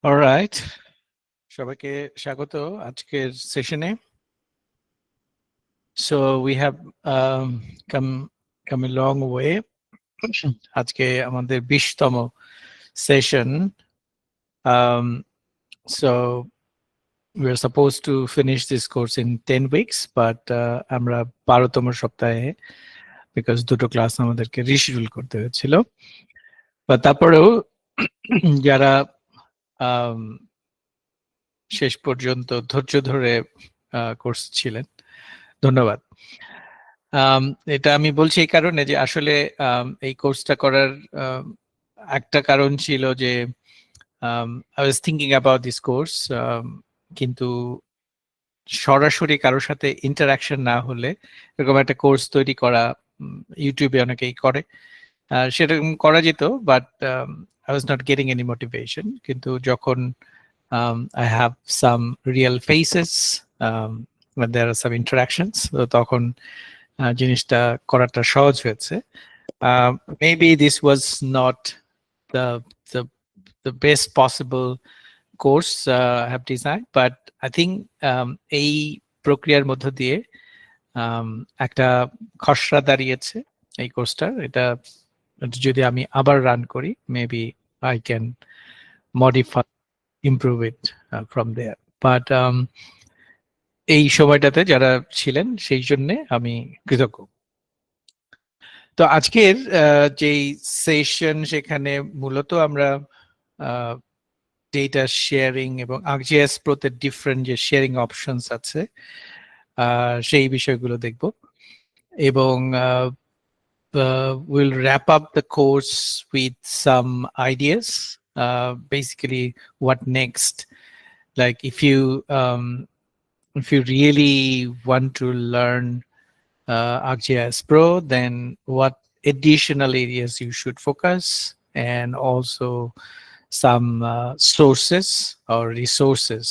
Alright, সবাইকে স্বাগত আজকের সেশনে। So we have come a long way. আজকে আমাদের 20তম সেশন। So we are supposed to finish this course in 10 weeks, but আমরা 12তম সপ্তাহে, বিকজ দুটো ক্লাস আমাদেরকে রিশিডিউল করতে হয়েছিল। বা তারপরেও যারা শেষ পর্যন্ত ধৈর্য ধরে কোর্স ছিলেন, ধন্যবাদ। এটা আমি বলছি এই কারণে যে আসলে এই কোর্সটা করার একটা কারণ ছিল যে I was thinking about this course, কিন্তু সরাসরি কারোর সাথে ইন্টারাকশন না হলে এরকম একটা কোর্স তৈরি করা ইউটিউবে অনেকেই করে, সেরকম করা যেত, but I was not getting any motivation. কিন্তু যখন I have some real faces, when there are some interactions, তখন জিনিসটা করাটা সহজ হয়েছে। Maybe this was not the best possible course I have designed, but I think এই প্রক্রিয়ার মধ্য দিয়ে একটা খসড়া দাঁড়িয়েছে এই কোর্সটার। এটা যদি আমি আবার রান করি, maybe I can modify, improve it from there. But এই সময়টাতে যারা ছিলেন সেই জন্য আমি কৃতজ্ঞ। তো আজকের যেই সেশন, সেখানে মূলত আমরা ডেটা শেয়ারিং এবং ArcGIS Pro-তে ডিফারেন্ট যে শেয়ারিং অপশনস আছে সেই বিষয়গুলো দেখব, এবং we'll wrap up the course with some ideas, basically what next. Like if you really want to learn ArcGIS Pro, then what additional areas you should focus, and also some sources or resources,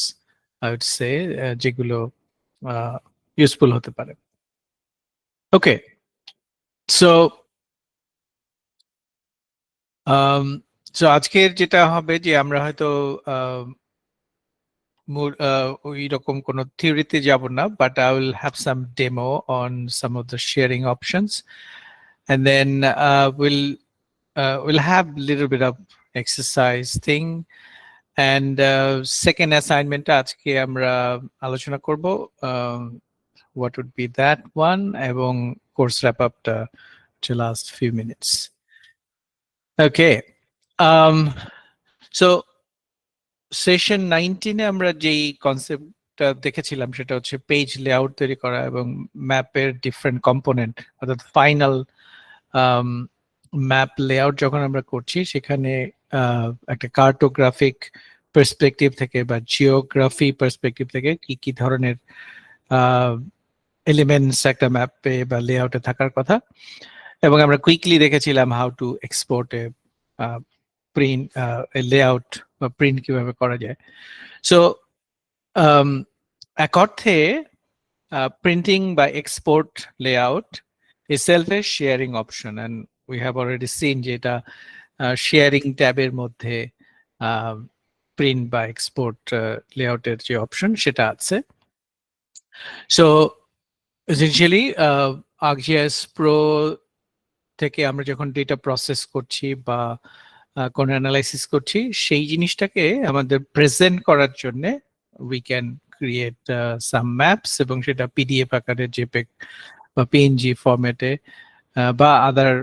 I would say, যেগুলো useful হতে পারে। Okay, so আজকের যেটা হবে যে আমরা হয়তো ওই রকম কোনো থিওরিতে যাব না, but I will have some demo on some of the sharing options, and then we'll have a little bit of exercise thing, and second assignment আজকে আমরা আলোচনা করব what would be that one, এবং course wrap up to last few minutes. Okay, so session 19-এ আমরা যেই কনসেপ্টটা দেখেছিলাম সেটা হচ্ছে পেজ লেআউট তৈরি করা এবং ম্যাপের ডিফারেন্ট কম্পোনেন্ট, অর্থাৎ ফাইনাল ম্যাপ লেআউট যখন আমরা করছি, সেখানে একটা কার্টোগ্রাফিক পার্সপেক্টিভ থেকে বা জিওগ্রাফি পার্সপেক্টিভ থেকে কি কি ধরনের এলিমেন্টস একটা ম্যাপে বা লেআউটে থাকার কথা, এবং আমরা কুইকলি দেখেছিলাম how to export A print layout বা প্রিন্ট কিভাবে করা যায়। সো এক অর্থে প্রিন্টিং বা export layout itself a sharing option, and we have already seen যে এটা শেয়ারিং ট্যাবের মধ্যে প্রিন্ট বা এক্সপোর্ট লেআউটের যে অপশন সেটা আছে। সো essentially ArcGIS Pro থেকে আমরা যখন ডেটা প্রসেস করছি বা কোন অ্যানালাইসিস করছি, সেই জিনিসটাকে আমাদের প্রেজেন্ট করার জন্য we can create some maps, এবং সেটা পিডিএফ আকারে, জেপেগ বা পিএনজি ফরম্যাটে বা আদার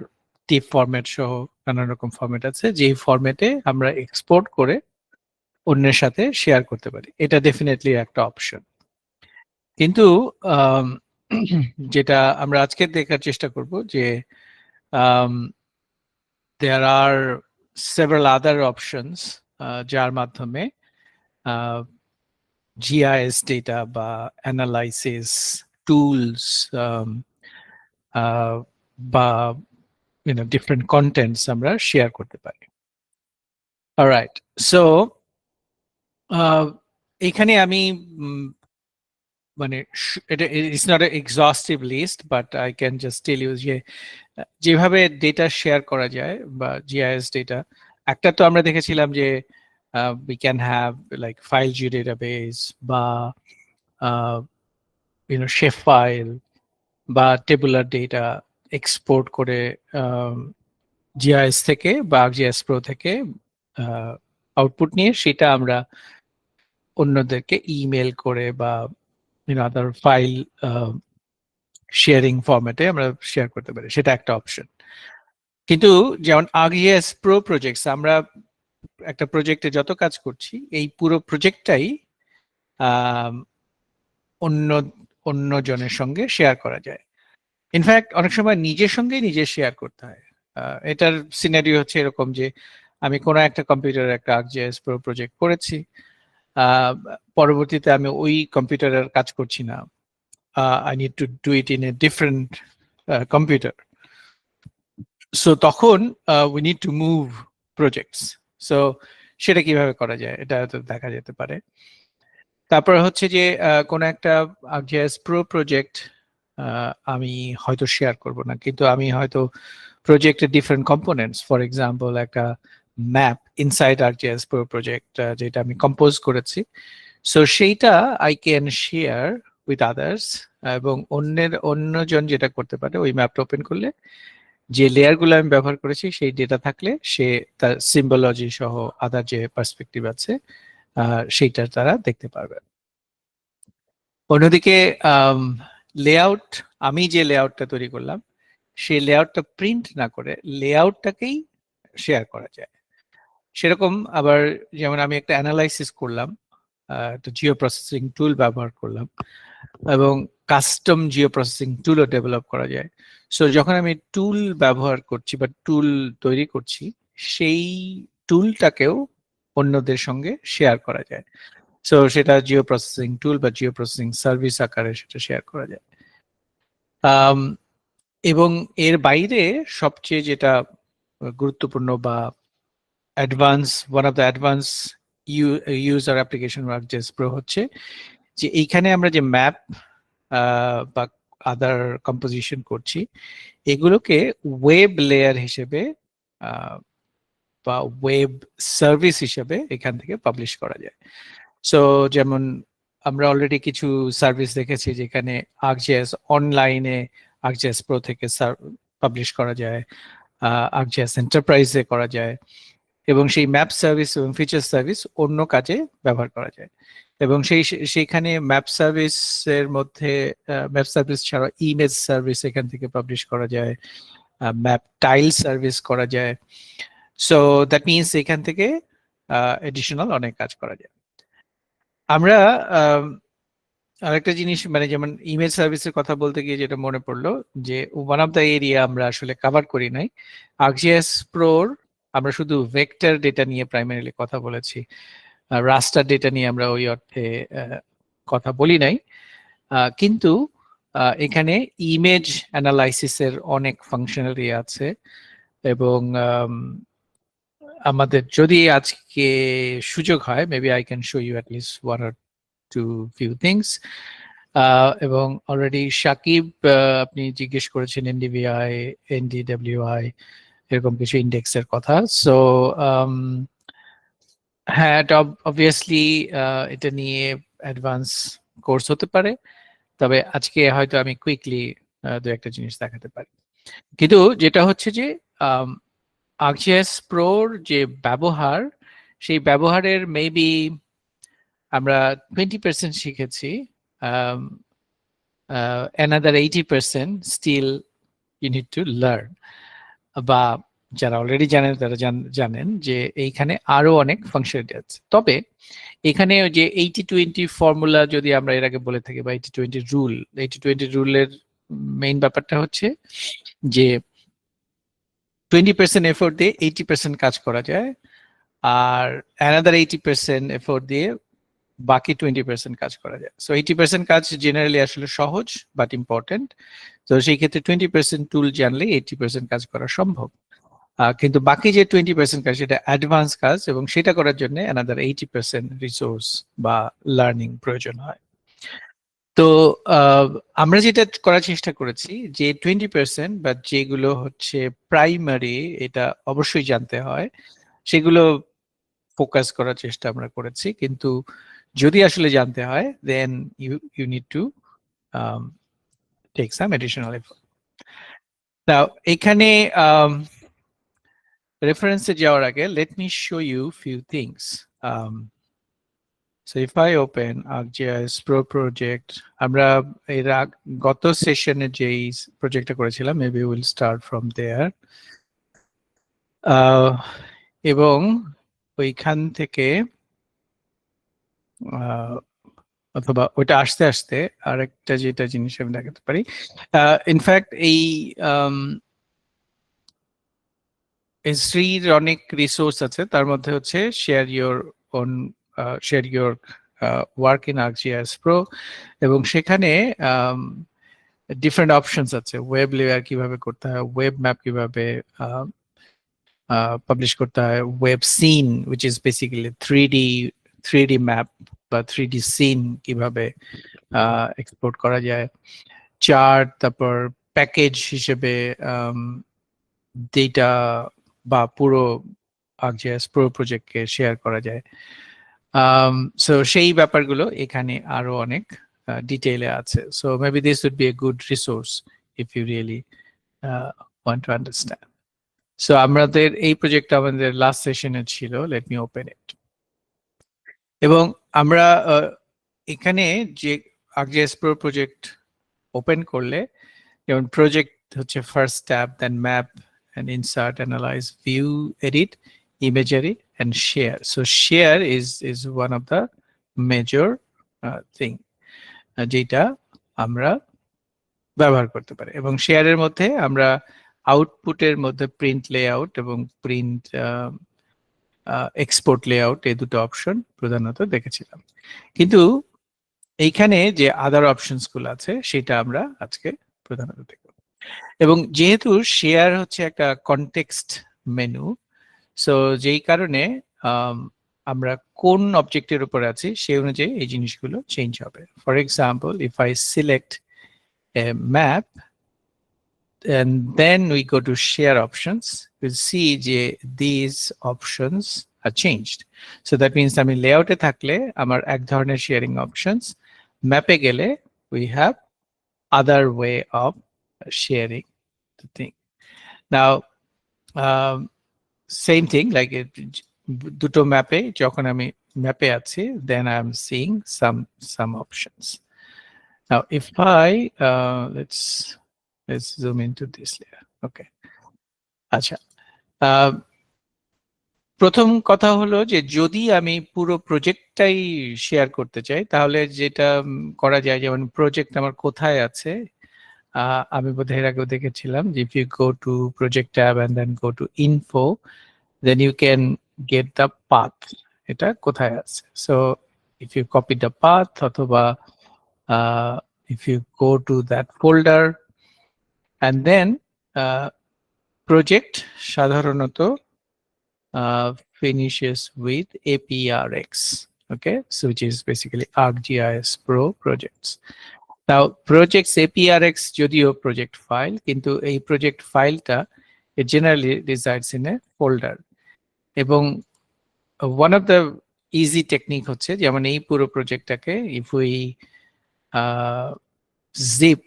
টিপ ফরম্যাট সহ নানান রকম ফরম্যাট আছে, যেই ফরম্যাটে আমরা এক্সপোর্ট করে অন্যের সাথে শেয়ার করতে পারি। এটা ডেফিনেটলি একটা অপশন। কিন্তু যেটা আমরা আজকে দেখার চেষ্টা করব যে there are several other options যার মাধ্যমে GIS data বা analysis tools বা different contents আমরা শেয়ার করতে পারি। অলরাইট, সো এখানে আমি মানে এটা it's not a exhaustive list, but I can just tell you যে যেভাবে ডেটা শেয়ার করা যায় বা জিআইএস ডেটা, একটা তো আমরা দেখেছিলাম যে we can have like file database বা শেপ ফাইল বা টেবুলার ডেটা এক্সপোর্ট করে জিআইএস থেকে বা জিআইএস প্রো থেকে আউটপুট নিয়ে সেটা আমরা অন্যদেরকে ইমেল করে বা আদার ফাইল শেয়ারিং ফরম্যাটে আমরা শেয়ার করতে পারি, সেটা একটা অপশন। কিন্তু যেমন ArcGIS Pro প্রজেক্টস, আমরা একটা প্রজেক্টে যত কাজ করছি এই পুরো প্রজেক্টটাই অন্য অন্য জনের সঙ্গে শেয়ার করা যায়। ইনফ্যাক্ট অনেক সময় নিজের সঙ্গেই নিজে শেয়ার করতে হয়। এটার সিনারিও হচ্ছে এরকম যে আমি কোনো একটা কম্পিউটারে একটা ArcGIS Pro প্রজেক্ট করেছি, পরবর্তীতে আমি ওই কম্পিউটারের কাজ করছি না, I need to do it in a different computer. So তখন we need to move projects. So সেটা কিভাবে করা যায় এটা তো দেখা যেতে পারে। তারপর হচ্ছে যে কোনো একটা ArcGIS Pro প্রজেক্ট আমি হয়তো শেয়ার করব না, কিন্তু আমি হয়তো প্রজেক্টের ডিফারেন্ট কম্পোনেন্টস, ফর এক্সাম্পল একটা map inside ArcGIS Pro project যেটা আমি কম্পোজ করেছি, সো সেইটা I can share with others. এবং অন্যজন যেটা করতে পারে, ওই ম্যাপটা ওপেন করলে যে লেয়ারগুলো আমি ব্যবহার করেছি সেই ডেটা থাকলে সে তার সিম্বলজি সহ আদার যে পার্সপেক্টিভ আছে সেইটা তারা দেখতে পারবে। অন্যদিকে লেআউট, আমি যে লেআউটটা তৈরি করলাম সেই লেআউটটা প্রিন্ট না করে লেআউটটাকেই শেয়ার করা যায়। সেরকম আবার যেমন আমি একটা অ্যানালাইসিস করলাম, একটা জিও প্রসেসিং টুল ব্যবহার করলাম এবং কাস্টম জিও প্রসেসিং টুলও ডেভেলপ করা যায়। সো যখন আমি টুল ব্যবহার করছি বা টুল তৈরি করছি, সেই টুলটাকেও অন্যদের সঙ্গে শেয়ার করা যায়। সো সেটা জিও প্রসেসিং টুল বা জিও প্রসেসিং সার্ভিস আকারে সেটা শেয়ার করা যায়। এবং এর বাইরে সবচেয়ে যেটা গুরুত্বপূর্ণ বা advance, one of the advance user application ArcGIS Pro হচ্ছে যে এইখানে আমরা যে ম্যাপ বা আদার কম্পোজিশন করছি এগুলোকে ওয়েব লেয়ার হিসেবে বা ওয়েব সার্ভিস হিসেবে এখান থেকে পাবলিশ করা যায়। সো যেমন আমরা অলরেডি কিছু সার্ভিস দেখেছি যেখানে ArcGIS অনলাইনে ArcGIS Pro থেকে পাবলিশ করা যায়, ArcGIS এন্টারপ্রাইজে করা যায়, এবং সেই ম্যাপ সার্ভিস এবং ফিচার সার্ভিস অন্য কাজে ব্যবহার করা যায়। এবং সেইখানে ম্যাপ সার্ভিসের মধ্যে ম্যাপ সার্ভিস ছাড়া ইমেজ সার্ভিস এখান থেকে পাবলিশ করা যায়, ম্যাপ টাইল সার্ভিস করা যায়। সো দ্যাট মিনস এখান থেকে এডিশনাল অনেক কাজ করা যায়। আমরা আরেকটা জিনিস মানে যেমন ইমেজ সার্ভিসের কথা বলতে গিয়ে যেটা মনে পড়লো যে ওয়ান অফ দ্য এরিয়া আমরা আসলে কভার করি নাই, ArcGIS Pro আমরা শুধু ভেক্টর ডেটা নিয়ে প্রাইমারিলি কথা বলেছি, রাস্টার ডেটা নিয়ে আমরা ওই অর্থে কথা বলি নাই। কিন্তু এখানে ইমেজ অ্যানালাইসিসের অনেক ফাংশনালিটি আছে এবং আমাদের যদি আজকে সুযোগ হয় maybe I can show you at least one or two few things. এবং অলরেডি সাকিব আপনি জিজ্ঞেস করেছেন NDVI, NDWI এরকম কিছু ইন্ডেক্সের কথা। সো হ্যাঁ, এটা অবভিয়াসলি এটা নিয়ে অ্যাডভান্স কোর্স হতে পারে, তবে আজকে হয়তো আমি কুইকলি দু একটা জিনিস দেখাতে পারি। কিন্তু যেটা হচ্ছে যে ArcGIS Proর যে ব্যবহার, সেই ব্যবহারের মেবি আমরা 20% শিখেছি, another 80% still you need to learn। বা যারা অলরেডি জানেন তারা জানেন যে এইখানে আরো অনেক ফাংশনালিটি আছে। তবে এখানে যে 80-20 ফর্মুলা যদি আমরা এর আগে বলে থাকি বা 80-20 রুল, 80-20 রুলের মেইন ব্যাপারটা হচ্ছে যে 20% এফোর্ট দিয়ে 80% কাজ করা যায়, আর অ্যানাদার 80% এফোর্ট দিয়ে বাকি 20% কাজ করা যায়। সো 80% কাজ জেনারেলি আসলে সহজ বাট ইম্পর্টেন্ট। তো সেই ক্ষেত্রে 20% টুল জানলে 80% কাজ করা সম্ভব। কিন্তু বাকি যে 20% কাজ সেটা অ্যাডভান্স কাজ এবং সেটা করার জন্য অ্যানাদার 80% রিসোর্স বা লার্নিং প্রয়োজন হয়। তো আমরা যেটা করার চেষ্টা করেছি যে 20% বা যেগুলো হচ্ছে প্রাইমারি, এটা অবশ্যই জানতে হয়, সেগুলো ফোকাস করার চেষ্টা আমরা করেছি, কিন্তু যদি আসলে জানতে হয় then you need to take some additional effort. Now এখানে রেফারেন্সে যাওয়ার আগে let me show you few things. So if I open ArcGIS Pro project, আমরা এর গত সেশনে যেই প্রজেক্টটা করেছিলাম, maybe we'll start from there. এবং ওইখান থেকে অথবা ওইটা আসতে আসতে আরেকটা যেটা জিনিস আমি দেখাতে পারি, ইনফ্যাক্ট এই শ্রীর অনেক রিসোর্স আছে, তার মধ্যে হচ্ছে share your work in ArcGIS Pro, এবং সেখানে ডিফারেন্ট অপশনস আছে। ওয়েব লেয়ার কিভাবে করতে হয়, ওয়েব ম্যাপ কিভাবে পাবলিশ করতে হয়, web scene which is basically 3D map বা 3D সিন কিভাবে এক্সপোর্ট করা যায়, চার্ট, তারপর প্যাকেজ হিসেবে ডেটা বা পুরো ArcGIS Pro প্রজেক্টকে শেয়ার করা যায়। সো সেই ব্যাপারগুলো এখানে আরো অনেক ডিটেইলে আছে। So maybe this would be a good resource if you really want to understand. So আমাদের এই প্রজেক্টটা আমাদের লাস্ট সেশনে ছিল। Let me open it. এবং আমরা এখানে যে ArcGIS Pro প্রজেক্ট ওপেন করলে, যেমন প্রজেক্ট হচ্ছে first tab, then map and insert, analyze, view, edit, imagery, and share. So share is one of the major thing যেটা আমরা ব্যবহার করতে পারি। এবং শেয়ারের মধ্যে আমরা আউটপুটের মধ্যে প্রিন্ট লেআউট এবং প্রিন্ট এক্সপোর্ট লেআউট, এই দুটো অপশন প্রধানত দেখেছিলাম। কিন্তু এইখানে যে আদার অপশনস গুলো আছে সেটা আমরা আজকে প্রধানত দেখব। এবং যেহেতু শেয়ার হচ্ছে একটা কনটেক্সট মেনু, সো যেই কারণে আমরা কোন অবজেক্টের উপর আছি সেই অনুযায়ী এই জিনিসগুলো চেঞ্জ হবে। For example, if I select A map and then we go to share options, we'll see যে these options are changed. So that means আমি লেআউটে থাকলে আমার এক ধরনের শেয়ারিং অপশনস, ম্যাপে গেলে we have other way of sharing the thing. Now same thing, like দুটো ম্যাপে যখন আমি ম্যাপে আছি, then I am seeing some options. Now if I let's zoom into this layer. Okay, আচ্ছা, প্রথম কথা হলো যে যদি আমি পুরো প্রজেক্টটাই শেয়ার করতে চাই, তাহলে যেটা করা যায়, যেমন প্রজেক্ট আমার কোথায় আছে, আমি বোধহয় এর আগেও দেখেছিলাম যে if you go to project tab and then go to info, then you can get the path, এটা কোথায় আছে। So if you copy the path, অথবা if you go to that folder, and then project সাধারণত finishes with APRX, okay, so which is basically ArcGIS Pro projects. Now projects APRX যদিও project file, কিন্তু এই project ফাইলটা it generally resides in a folder. এবং one of the easy technique হচ্ছে, যেমন এই পুরো প্রজেক্টটাকে if we zip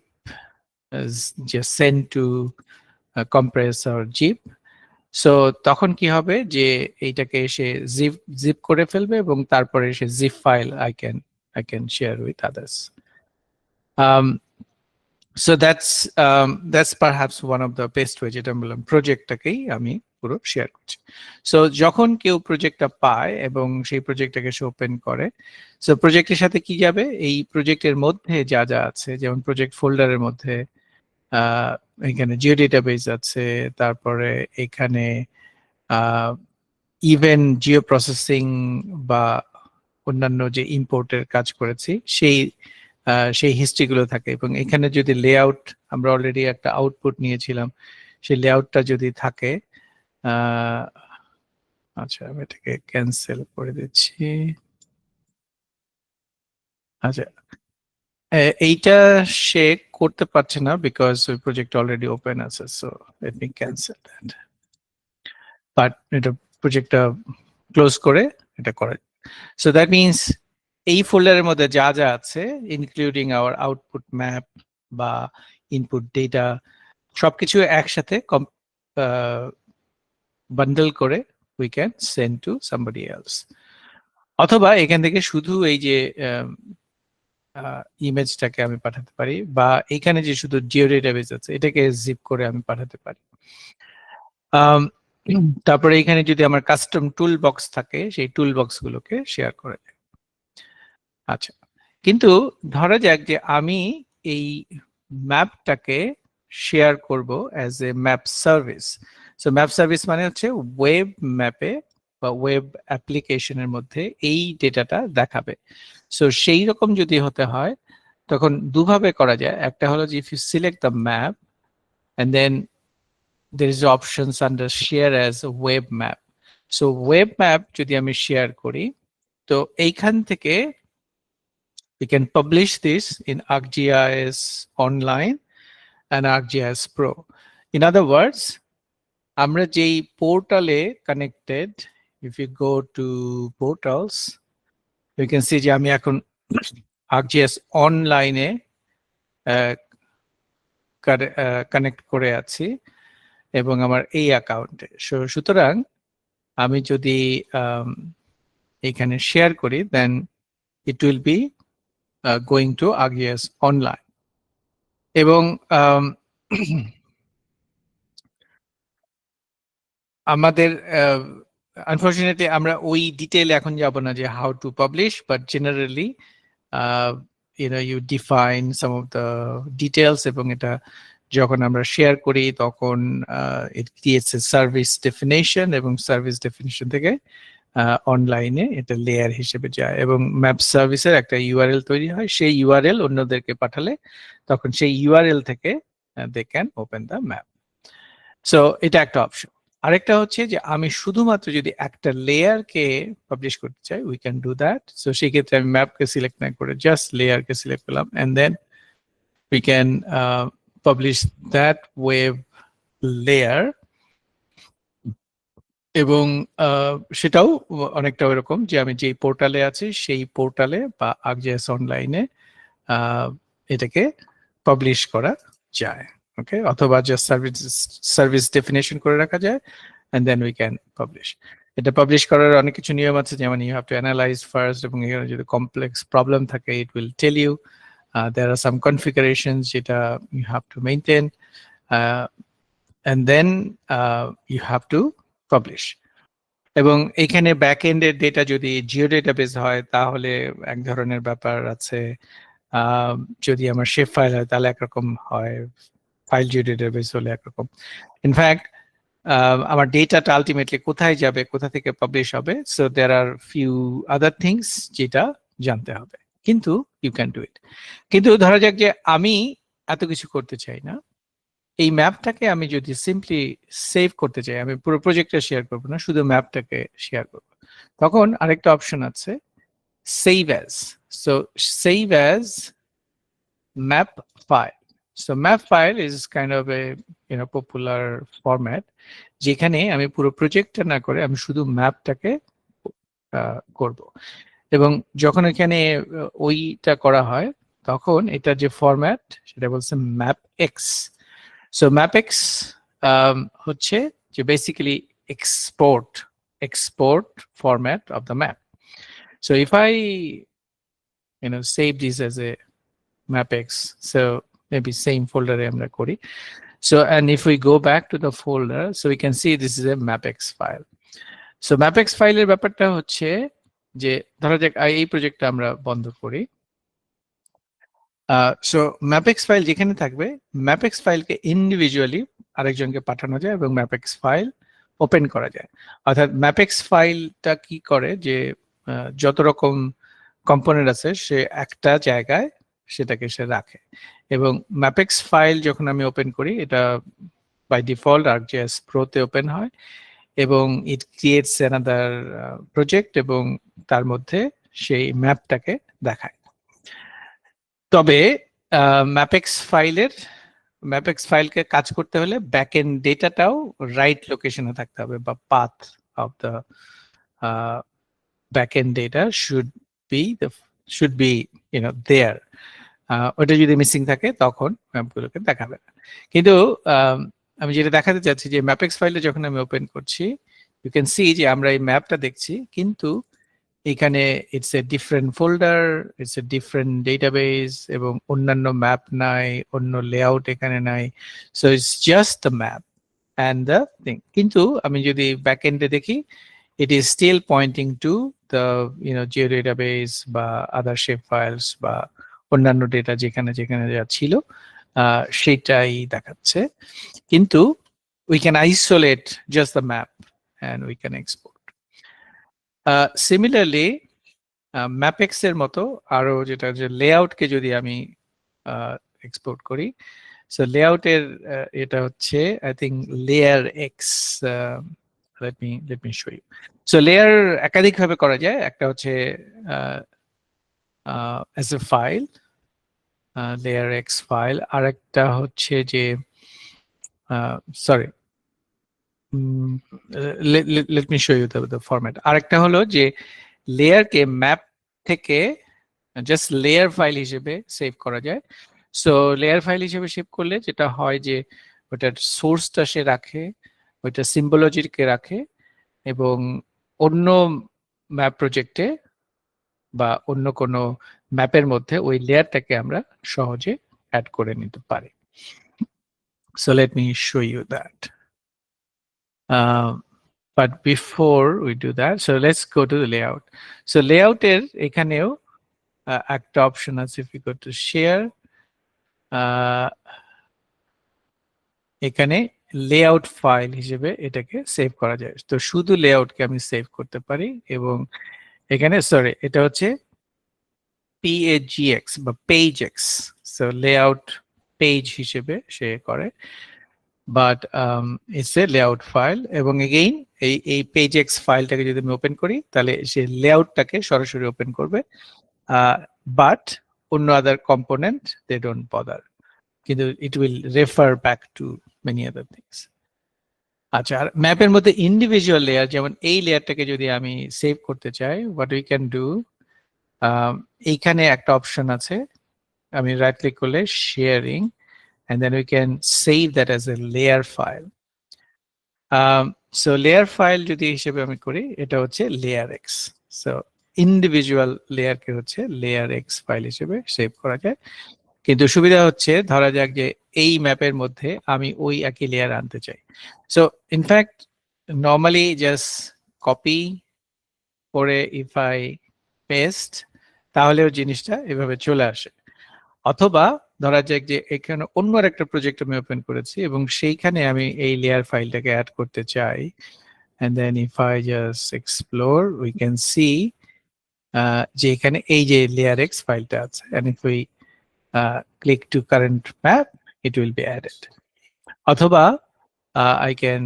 just send to compress or zip, so তখন কি হবে যে এইটাকে এসে জিপ করে ফেলবে এবং তারপরে এসে zip file I can share with others. So that's perhaps one of the best way, যেটা বললাম প্রজেক্টটাকেই আমি পুরো শেয়ার করছি। সো যখন কেউ প্রজেক্টটা পায় এবং সেই প্রজেক্টটাকে সে ওপেন করে, সো প্রজেক্টের সাথে কি যাবে, এই প্রজেক্টের মধ্যে যা যা আছে, যেমন প্রজেক্ট ফোল্ডারের মধ্যে এখানে জিও ডেটাবেস আছে, তারপরে এখানে ইভেন জিও প্রসেসিং বা অন্যান্য যে ইম্পোর্টের কাজ করেছি সেই হিস্ট্রিগুলো থাকে। এবং এখানে যদি লেআউট, আমরা অলরেডি একটা আউটপুট নিয়েছিলাম, সেই লেআউটটা যদি থাকে, আচ্ছা আমি এটাকে ক্যান্সেল করে দিচ্ছি। আচ্ছা, এইটা সে করতে পারছে না বিকজ ওই প্রজেক্ট অলরেডি ওপেন আছে, so let me cancel that. But এটা প্রজেক্টটা ক্লোজ করে এটা করে। সো দ্যাট মিনস এই ফোল্ডারের মধ্যে যা যা আছে ইনক্লুডিং আওয়ার আউটপুট ম্যাপ বা ইনপুট ডেটা সবকিছু একসাথে বান্ডল করে we can send to somebody else. অথবা এখান থেকে শুধু এই যে ইমেজটাকে আমি পাঠাতে পারি, বা এখানে যে শুধু জিও ডেটাবেস আছে এটাকে জিপ করে আমি পাঠাতে পারি। তারপরে এখানে যদি আমার কাস্টম টুল বক্স থাকে সেই টুল বক্স গুলোকে শেয়ার করে দেয়। আচ্ছা, কিন্তু ধরা যাক যে আমি এই ম্যাপটাকে শেয়ার করব as a map service. So map service মানে হচ্ছে ওয়েব ম্যাপে বা ওয়েব অ্যাপ্লিকেশনের মধ্যে এই ডেটাটা দেখাবে। সো সেই রকম যদি হতে হয় তখন দুভাবে করা যায়। একটা হলো যে if you select the map and then there is options under share as a web map. So web map যদি আমি শেয়ার করি তো এইখান থেকে we can publish this in ArcGIS Online and ArcGIS Pro. In other words, আমরা যেই পোর্টালে connected, if you go to portals, you can see যে আমি এখন ArcGIS Online এ কানেক্ট করে আছি এবং আমার এই অ্যাকাউন্টে। সুতরাং আমি যদি এখানে শেয়ার করি then it will be going to ArcGIS Online। এবং আমাদের আনফরচুনেটলি আমরা ওই ডিটেইলে এখন যাব না যে how to publish, but generally you define some of the details এবং এটা যখন আমরা শেয়ার করি তখন it creates a service definition এবং সার্ভিস ডেফিনিশন থেকে অনলাইনে এটা লেয়ার হিসেবে যায় এবং ম্যাপ সার্ভিসের একটা ইউআরএল তৈরি হয়। সেই ইউআরএল অন্যদেরকে পাঠালে তখন সেই ইউআরএল থেকে they can open the map. So এটা একটা অপশন। আরেকটা হচ্ছে যে আমি শুধুমাত্র যদি একটা লেয়ারকে পাবলিশ করতে চাই we can do that. So সেই ক্ষেত্রে আমি ম্যাপকে সিলেক্ট না করে জাস্ট লেয়ারকে সিলেক্ট করলাম and then we can publish that web layer. এবং সেটাও অনেকটা ওইরকম যে আমি যেই পোর্টালে আছি সেই পোর্টালে বা ArcGIS অনলাইনে এটাকে পাবলিশ করা যায়। ওকে, অথবা জাস্ট সার্ভিস ডেফিনেশন করে রাখা যায় and then we can publish. এটা পাবলিশ করার অনেক কিছু নিয়ম আছে, যেমন you have to analyze first, এবং এখানে যদি কমপ্লেক্স প্রবলেম থাকে it will tell you there are some configurations যেটা you have to maintain and then you have to publish. এবং এখানে ব্যাক এন্ডের ডেটা যদি জিও ডেটাবেস হয় তাহলে এক ধরনের ব্যাপার আছে, যদি আমার শেপ ফাইল হয় তাহলে একরকম হয়, ফাইল জিও ডেটাবেস হলে একরকম। ইনফ্যাক্ট আমার ডেটাটা আলটিমেটলি কোথায় যাবে, কোথা থেকে পাবলিশ হবে, so there are few other things যেটা জানতে হবে, কিন্তু ইউ ক্যান ডু ইট। কিন্তু ধরা যাক যে আমি এত কিছু করতে চাই না, এই ম্যাপটাকে আমি যদি সিম্পলি সেভ করতে চাই, আমি পুরো প্রজেক্টটা শেয়ার করবো না, শুধু ম্যাপটাকে শেয়ার করবো, তখন আরেকটা অপশন আছে save as. So save as map file. So map file is kind of a popular format যেখানে আমি পুরো প্রজেক্টটা না করে আমি শুধু ম্যাপটাকে করব। এবং যখন এখানে ওইটা করা হয় তখন এটা যে ফরম্যাট সেটা বলছে map x. So map x হচ্ছে যে basically export format of the map. So if I save this as a mapx, so maybe same folder আমরা করি, so and if we go back to the folder, so we can see this is a mapx file. So mapx file এর ব্যাপারটা হচ্ছে যে ধরা যাক এই প্রজেক্টটা আমরা বন্ধ করি, সো ম্যাপএক্স ফাইল যেখানে থাকবে ম্যাপএক্স ফাইলকে ইন্ডিভিজুয়ালি আরেকজনকে পাঠানো যায় এবং ম্যাপএক্স ফাইল ওপেন করা যায়। অর্থাৎ ম্যাপএক্স ফাইলটা কি করে যে যত রকম কম্পোনেন্ট আছে সে একটা জায়গায় সেটাকে সে রাখে, এবং ম্যাপএক্স ফাইল যখন আমি ওপেন করি এটা বাই ডিফল্ট ArcGIS Pro তে ওপেন হয় এবং ইট ক্রিয়েটস অ্যানাদার প্রজেক্ট এবং তার মধ্যে সেই ম্যাপটাকে দেখায়। তবে ম্যাপএক্স ফাইলকে কাজ করতে হলে ব্যাকএন্ড ডেটাটাও রাইট লোকেশনে থাকতে হবে বা path of the backend data should be there. ওটা যদি মিসিং থাকে তখন ম্যাপগুলোকে দেখাবে না। কিন্তু আমি যেটা দেখাতে চাচ্ছি যে ম্যাপেক্স ফাইলে যখন আমি ওপেন করছি, ইউ ক্যান সি যে আমরা এই ম্যাপটা দেখছি, কিন্তু এখানে it's a different folder, it's a different database, এবং অন্যান্য ম্যাপ নাই, অন্য লেআউট এখানে নাই। So it's just the map and the thing. কিন্তু আমি যদি ব্যাক এন্ডে দেখি, it is still pointing to the geodatabase বা other shape files বা অন্যান্য ডেটা যেখানে যেখানে যা ছিল সেটাই দেখাচ্ছে। কিন্তু we can isolate just the map and we can export. Similarly, MapX এর মতো আরো যেটা যে লেআউট কে যদি আমি এক্সপোর্ট করি, সো লেআউট এর এটা হচ্ছে I think layer X. let me show you. So layer একাধিক ভাবে করা যায়। একটা হচ্ছে as a file, layer X file, আর একটা হচ্ছে যে sorry, let me show you the format. আর একটা হলো যে লেয়ার কে ম্যাপ থেকে জাস্ট লেয়ার ফাইল হিসেবে সেভ করা যায়। সো লেয়ার ফাইল হিসেবে সেভ করলে যেটা হয় যে ওটার সোর্সটা সে রাখে, ওইটা সিম্বলজিকে রাখে, এবং অন্য ম্যাপ প্রজেক্টে বা অন্য কোনো ম্যাপের মধ্যে ওই লেয়ারটাকে আমরা সহজে অ্যাড করে নিতে পারি। So let me show you that. But before we do that, so let's go to the layout. So layout এর এখানেও একটা অপশন আছে, if you go to share, এখানে লেআউট ফাইল হিসেবে এটাকে সেভ করা যায়। তো শুধু লেআউটকে আমি সেভ করতে পারি, এবং এখানে সরি এটা হচ্ছে PAGX বা PageX, সো লেআউট পেজ হিসেবে সে করে, but it's a layout file. এবং এগেইন এই PageX ফাইলটাকে যদি আমি ওপেন করি, তাহলে সে লেআউটটাকে সরাসরি ওপেন করবে, বাট অন্য আদার কম্পোনেন্ট দে ডোন্ট বদার, কিন্তু it will refer back to many other things. আচ্ছা, আর ম্যাপের মধ্যে ইন্ডিভিজুয়াল লেয়ার, যেমন এই লেয়ারটাকে যদি আমি সেভ করতে চাই, হোয়াট উই ক্যান ডু, এইখানে একটা অপশন আছে, আমি রাইট ক্লিক করলে sharing, and then we can save that as a layer file. So layer file যদি হিসেবে আমি করি, এটা হচ্ছে layer X. So individual layer কে হচ্ছে layer X ফাইল হিসেবে সেভ করা যায়। কিন্তু সুবিধা হচ্ছে, ধরা যাক যে এই ম্যাপের মধ্যে আমি ওই একই লেয়ার আনতে চাই। So in fact normally just copy করে ইফ আই পেস্ট, তাহলেও জিনিসটা এভাবে চলে আসে। অথবা ধরা যাক যে এখানে অন্য একটা প্রজেক্ট আমি ওপেন করেছি এবং সেইখানে আমি এই লেয়ার ফাইলটাকে অ্যাড করতে চাই, and then if I just explore we can see যে এখানে এই যে layer X ফাইলটা আছে, and if we click to current map it will be added. অথবা I can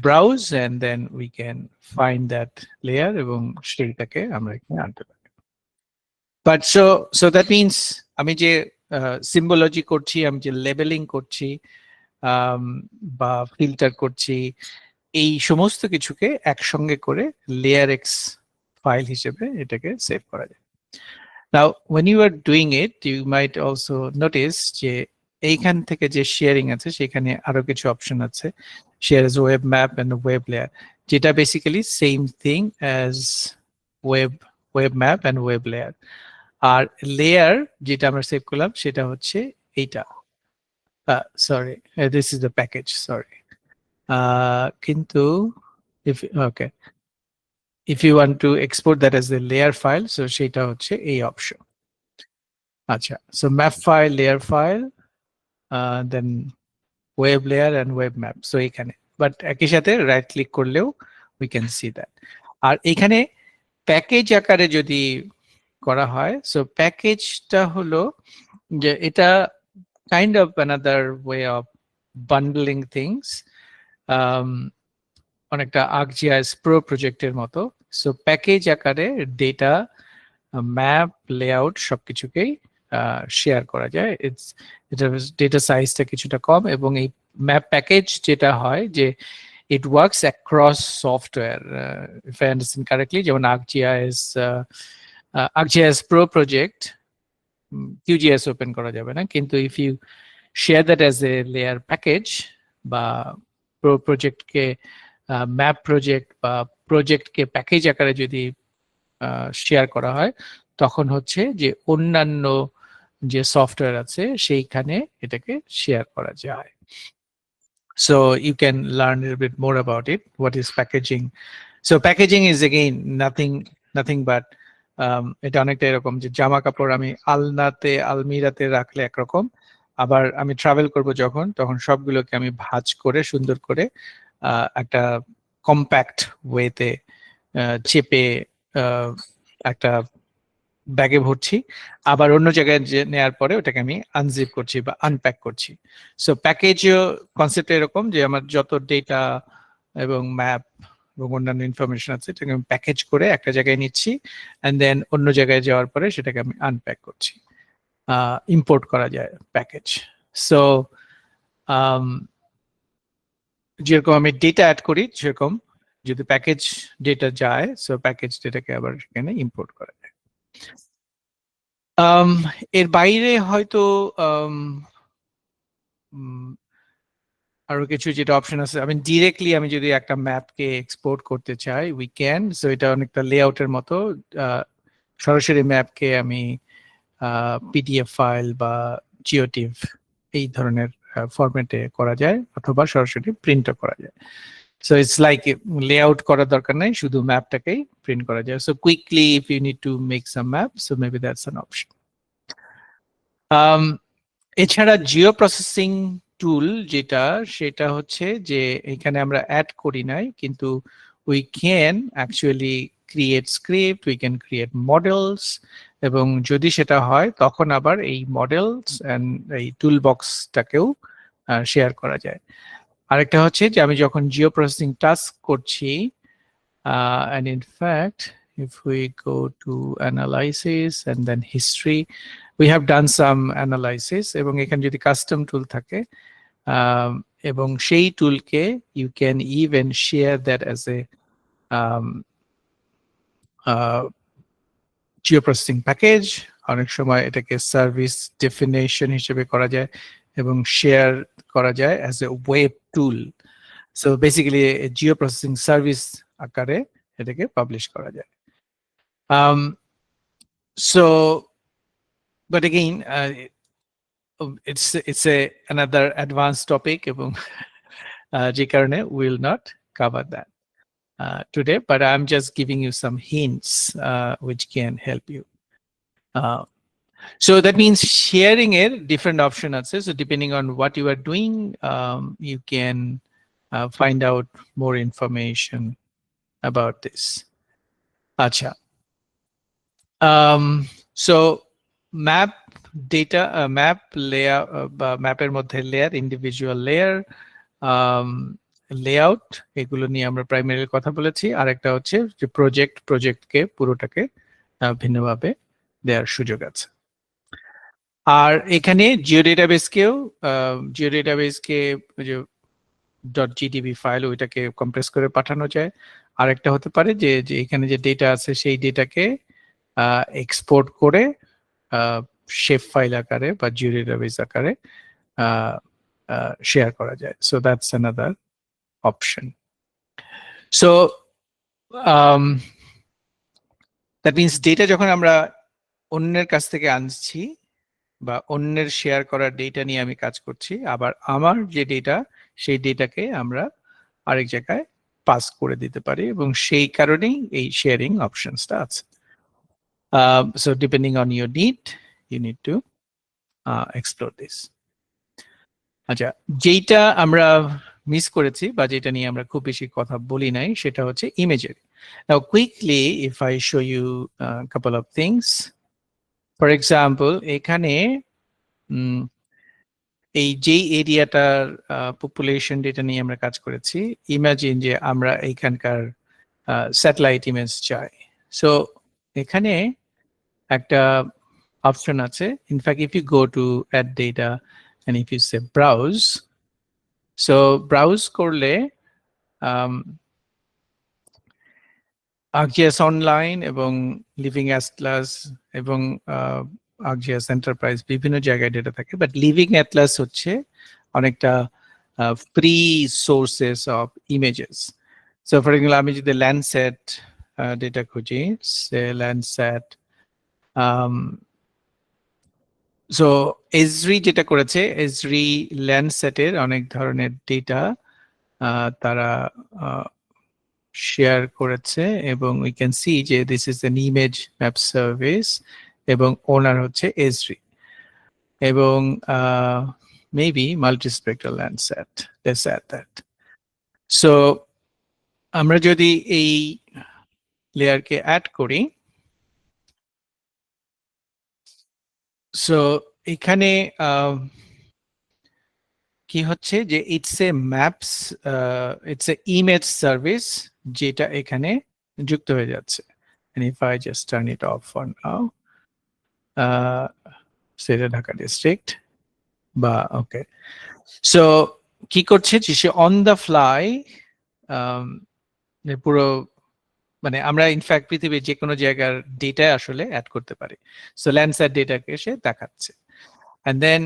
browse and then we can find that layer এবং সেইটাকে আমরা এখানে আনতে পারি। But so that means আমি যে সিম্বলজি করছি, আমি যে লেবেলিং করছি বা ফিল্টার করছি, এই সমস্ত কিছুকে একসঙ্গে করে লেয়ার এক্স ফাইল হিসেবে এটাকে সেভ করা যায়। Now when you are doing it you might also notice যে এইখান থেকে যে শেয়ারিং আছে সেখানে আরো কিছু অপশন আছে, share as web map and web layer, যেটা basically same thing as web map and web layer. আর লেয়ার যেটা আমরা সেভ করলাম সেটা হচ্ছে এইটা, sorry this is the package, sorry. কিন্তু if you want to export that as the layer file, so সেটা হচ্ছে এই অপশন। আচ্ছা, so map file, layer file, then web layer and web map, so এখানে বাট একই সাথে right click করলেও we can see that। আর এখানে package আকারে যদি করা হয়, সো প্যাকেজটা হলো যে এটা kind of another way of bundling things, অনেকটা ArcGIS Pro প্রজেক্টের মতো। সো প্যাকেজ আকারে ডেটা, ম্যাপ, লেআউট সবকিছুকেই শেয়ার করা যায়। এটা ডেটা সাইজটা কিছুটা কম, এবং এই ম্যাপ প্যাকেজ যেটা হয় যে it works across software. If I understand correctly, যেমন ArcGIS Pro project QGIS open করা যাবে না, কিন্তু if you share that as a layer package বা Pro project কে map project বা project কে package আকারে যদি শেয়ার করা হয়, তখন হচ্ছে যে অন্যান্য যে সফটওয়্যার আছে সেইখানে এটাকে শেয়ার করা যায়. So you can learn a little bit more about it. What is packaging? So packaging is again nothing but এটা অনেকটা এরকম যে জামা কাপড় আমি আলমিরাতে রাখলে একরকম, আবার আমি ট্রাভেল করব যখন, তখন সবগুলোকে আমি ভাঁজ করে সুন্দর করে একটা কম্প্যাক্ট ওয়েতে চেপে একটা ব্যাগে ভরছি, আবার অন্য জায়গায় নেওয়ার পরে ওটাকে আমি আনজিপ করছি বা আনপ্যাক করছি. সো প্যাকেজও কনসেপ্ট এরকম যে আমার যত ডেটা এবং ম্যাপ এবং অন্যান্য ইনফরমেশন আছে এটাকে আমি প্যাকেজ করে একটা জায়গায় নিচ্ছি, অ্যান্ড দেন অন্য জায়গায় যাওয়ার পরে সেটাকে আমি আনপ্যাক করছি. ইম্পোর্ট করা যায় প্যাকেজ. সো যেরকম আমি ডেটা অ্যাড করি সেরকম যদি প্যাকেজ ডেটা যায়, সো প্যাকেজ ডেটাকে আবার সেখানে ইম্পোর্ট করা যায়. এর বাইরে হয়তো আরো কিছু যেটা অপশন আছে, আমি ডিরেক্টলি আমি যদি একটা ম্যাপকে এক্সপোর্ট করতে চাই উই ক্যান. সো এটা অনেকটা লেআউটের মতো, সরাসরি ম্যাপকে আমি পিডিএফ ফাইল বা জিওটিভ এই ধরনের ফরম্যাটে করা যায়, অথবা সরাসরি প্রিন্টও করা যায়. So it's like layout করার দরকার নাই, শুধু ম্যাপটাকেই প্রিন্ট করা যায়. So quickly if you need to make some map, so maybe that's an option. এছাড়া জিও প্রসেসিং টুল যেটা, সেটা হচ্ছে যে এখানে আমরা অ্যাড করি নাই, কিন্তু we can actually create script, we can create models, এবং যদি সেটা হয় তখন আবার এই মডেলস এন্ড এই টুল বক্সটাকেও শেয়ার করা যায়. আরেকটা হচ্ছে যে আমি যখন জিও প্রসেসিং টাস্ক করছি, and in fact if we go to analysis and then history, we have done some analysis, এবং এখানে যদি কাস্টম টুল থাকে এবং সেই টুলকে you can even share that as a Jio processing package. অনেক সময় এটাকে সার্ভিস ডেফিনেশন হিসেবে করা যায় এবং শেয়ার করা যায় as a web tool. So basically Jio processing service আকারে এটাকে পাবলিশ করা যায়. So but again it's another advanced topic, এবং যে কারণে we will not cover that today, but I'm just giving you some hints which can help you. So that means sharing a different option also. So depending on what you are doing, you can find out more information about this. Acha. So map data, map layer, mapper moddhe layer, individual layer, layout, এগুলো নিয়ে আমরা primary কথা বলেছি. আর একটা হচ্ছে যে প্রজেক্টকে পুরোটাকে ভিন্নভাবে দেওয়ার সুযোগ আছে. আর এখানে জিও ডেটাবেসকে যে .gdb ফাইল ওইটাকে কম্প্রেস করে পাঠানো যায়. আরেকটা হতে পারে যে এখানে যে ডেটা আছে সেই ডেটাকে এক্সপোর্ট করে শেপ ফাইল আকারে বা জিও ডেটাবেস আকারে শেয়ার করা যায়. So that's another option. So that means data যখন আমরা অন্যের কাছ থেকে আনছি বা অন্যের শেয়ার করা ডেটা নিয়ে আমি কাজ করছি, আবার আমার যে ডেটা সেই ডেটাকে আমরা আরেক জায়গায় পাস করে দিতে পারি, এবং সেই কারণেই এই শেয়ারিং অপশনসটা আছে. So depending on your need, you need to explore this. আচ্ছা, যেটা আমরা মিস করেছি বা যেটা নিয়ে আমরা খুব বেশি কথা বলি নাই সেটা হচ্ছে imagery. Now quickly if I show you a couple of things. For example, এখানে এই যে এরিয়াটার পপুলেশন ডেটা নিয়ে আমরা কাজ করেছি, ইমাজিন যে আমরা এইখানকার স্যাটেলাইট ইমেজ চাই. সো এখানে একটা অপশন আছে. In fact if you go to add data and if you say browse, so browse করলে ArcGIS অনলাইন এবং লিভিং অ্যাটলাস এবং ArcGIS এন্টারপ্রাইজ বিভিন্ন জায়গায় ডেটা থাকে, বাট লিভিং অ্যাটলাস হচ্ছে অনেকটা free sources of images. So for example আমি যদি ল্যান্ডসেট ডেটা খুঁজি, সে ল্যান্ডসেট, সো এজরি যেটা করেছে, এজরি ল্যান্ডসেটের অনেক ধরনের ডেটা তারা শেয়ার করেছে এবং উই ক্যান সি যে this is an image map service এবং ওনার হচ্ছে এজরি এবং maybe multispectral Landsat, let's add that. So আমরা যদি এই লেয়ারকে অ্যাড করি, সো এখানে কি হচ্ছে যে it's a maps, it's a image service যেটা এখানে যুক্ত হয়ে যাচ্ছে। and if I just turn it off for now, সেটা ঢাকা ডিস্ট্রিক্ট বা ওকে, সো কি করছে যে সে অন দ্য ফ্লাই পুরো, মানে আমরা ইনফ্যাক্ট পৃথিবীর যে কোনো জায়গার ডেটা আসলে অ্যাড করতে পারি। সো ল্যান্ডসেট ডেটাকে সে দেখাচ্ছে, অ্যান্ড দেন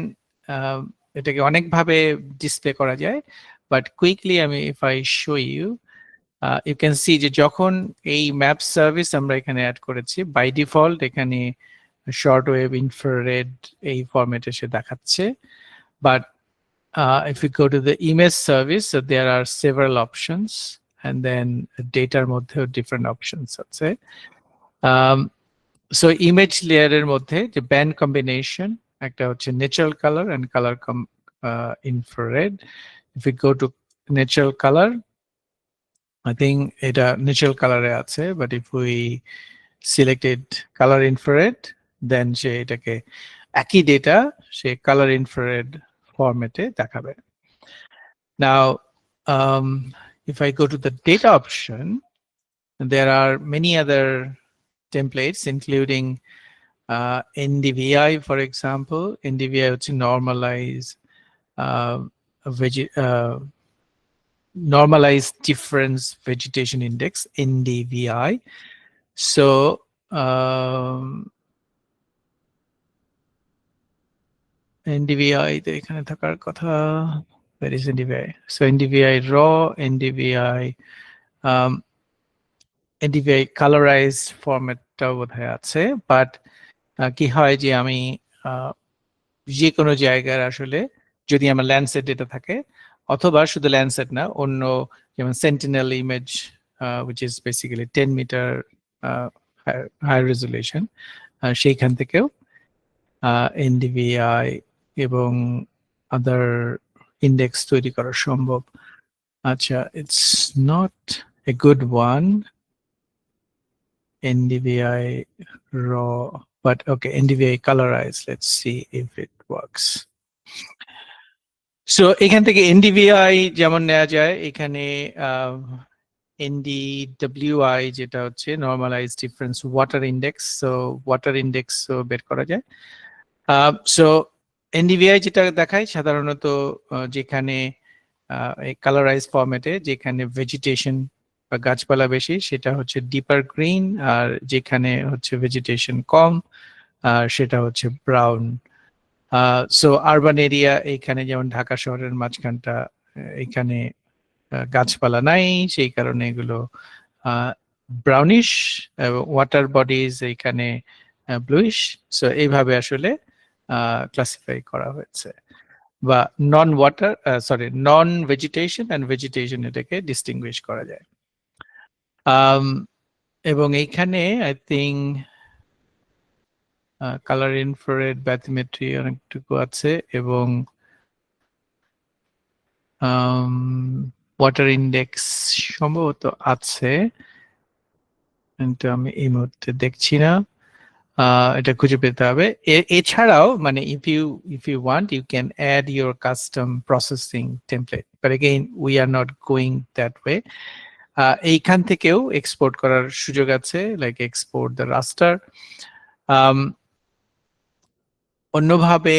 এটাকে অনেকভাবে ডিসপ্লে করা যায়, বাট কুইকলি আমি if I show you, you can see যে যখন এই ম্যাপ সার্ভিস আমরা এখানে অ্যাড করেছি, বাই ডিফল্ট এখানে শর্ট ওয়েভ, ইনফ্রারেড এই ফরম্যাটে সে দেখাচ্ছে, but if you go to the image service, so there are several options, and then dataর মধ্যেও different options আছে। So image layer এর মধ্যে যে band combination একটা হচ্ছে natural color and color infrared. If we go to natural color, I think এটা natural color এ আছে, but if we selected color infrared, then সে এটাকে একই ডেটা সে color infrared ফরম্যাটে দেখাবে। Now, if I go to the data option, there are many other templates, including NDVI, for example. NDVI is normalize normalized difference vegetation index, NDVI. So NDVI এখানে থাকার কথা, where is NDVI? So NDVI raw, NDVI NDVI colorized ফরম্যাটটাও বোধহয় আছে, but কি হয় যে আমি যে কোনো জায়গার আসলে যদি আমার ল্যান্ডসেট ডেটা থাকে, অথবা শুধু ল্যান্ডসেট না, অন্য যেমন Sentinel image which is basically 10 meter high resolution, সেইখান থেকেও NDVI এবং আদার ইন্ডেক্স তৈরি করা সম্ভব। আচ্ছা, it's not a good one, NDVI raw, but okay, NDVI colorized. Let's see if it works. So এখান থেকে NDVI যেমন নেওয়া যায়, এখানে NDWI যেটা হচ্ছে normalised difference water index, so water index বের করা যায়। সো NDVI যেটা দেখায় সাধারণত যেখানে কালারাইজ ফরম্যাটে যেখানে ভেজিটেশন বা গাছপালা বেশি সেটা হচ্ছে ডিপার গ্রিন, আর যেখানে হচ্ছে ভেজিটেশন কম সেটা হচ্ছে ব্রাউন। সো আরবান এরিয়া, এইখানে যেমন ঢাকা শহরের মাঝখানটা, এখানে গাছপালা নাই, সেই কারণে এগুলো ব্রাউনিশ, ওয়াটার বডিজ এইখানে ব্লুইশ। সো এইভাবে আসলে ক্লাসিফাই করা হয়েছে, বা non water non vegetation and vegetation এটাকে ডিস্টিংগুইশ করা যায়। এবং এইখানে I think colour infrared bathymetry অনেকটুকু আছে, এবং ওয়াটার ইন্ডেক্স সম্ভবত আছে, কিন্তু আমি এই মুহূর্তে দেখছি না, এটা খুঁজে পেতে হবে। এছাড়াও মানে if you want you can add your custom processing template, but again we are not going that way. এইখান থেকেও এক্সপোর্ট করার সুযোগ আছে, লাইক এক্সপোর্ট দ্য রাস্টার। অন্যভাবে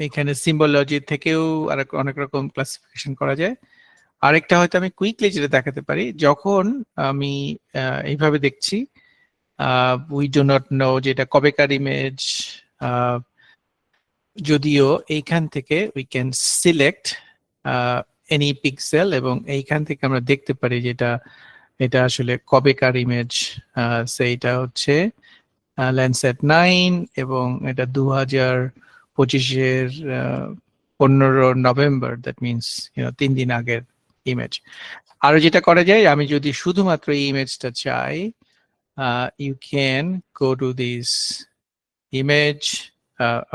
এখানে সিম্বলজি থেকেও আর অনেক রকম ক্লাসিফিকেশন করা যায়। আরেকটা হয়তো আমি কুইকলি যেটা দেখাতে পারি, যখন আমি এইভাবে দেখছি, উই ডু নট নো যেটা কবেকার ইমেজ, যদিও এইখান থেকে we can select any pixel এবং এইখান থেকে আমরা দেখতে পারি যেটা এটা আসলে কবেকার ইমেজ। সেইটা হচ্ছে ল্যান্ডসেট 9 এবং এটা 2025-এর 15 নভেম্বর, দ্যাট মিনস 3 দিন আগের ইমেজ। আরো যেটা করা যায়, আমি যদি শুধুমাত্র এই ইমেজটা চাই, you can go to this image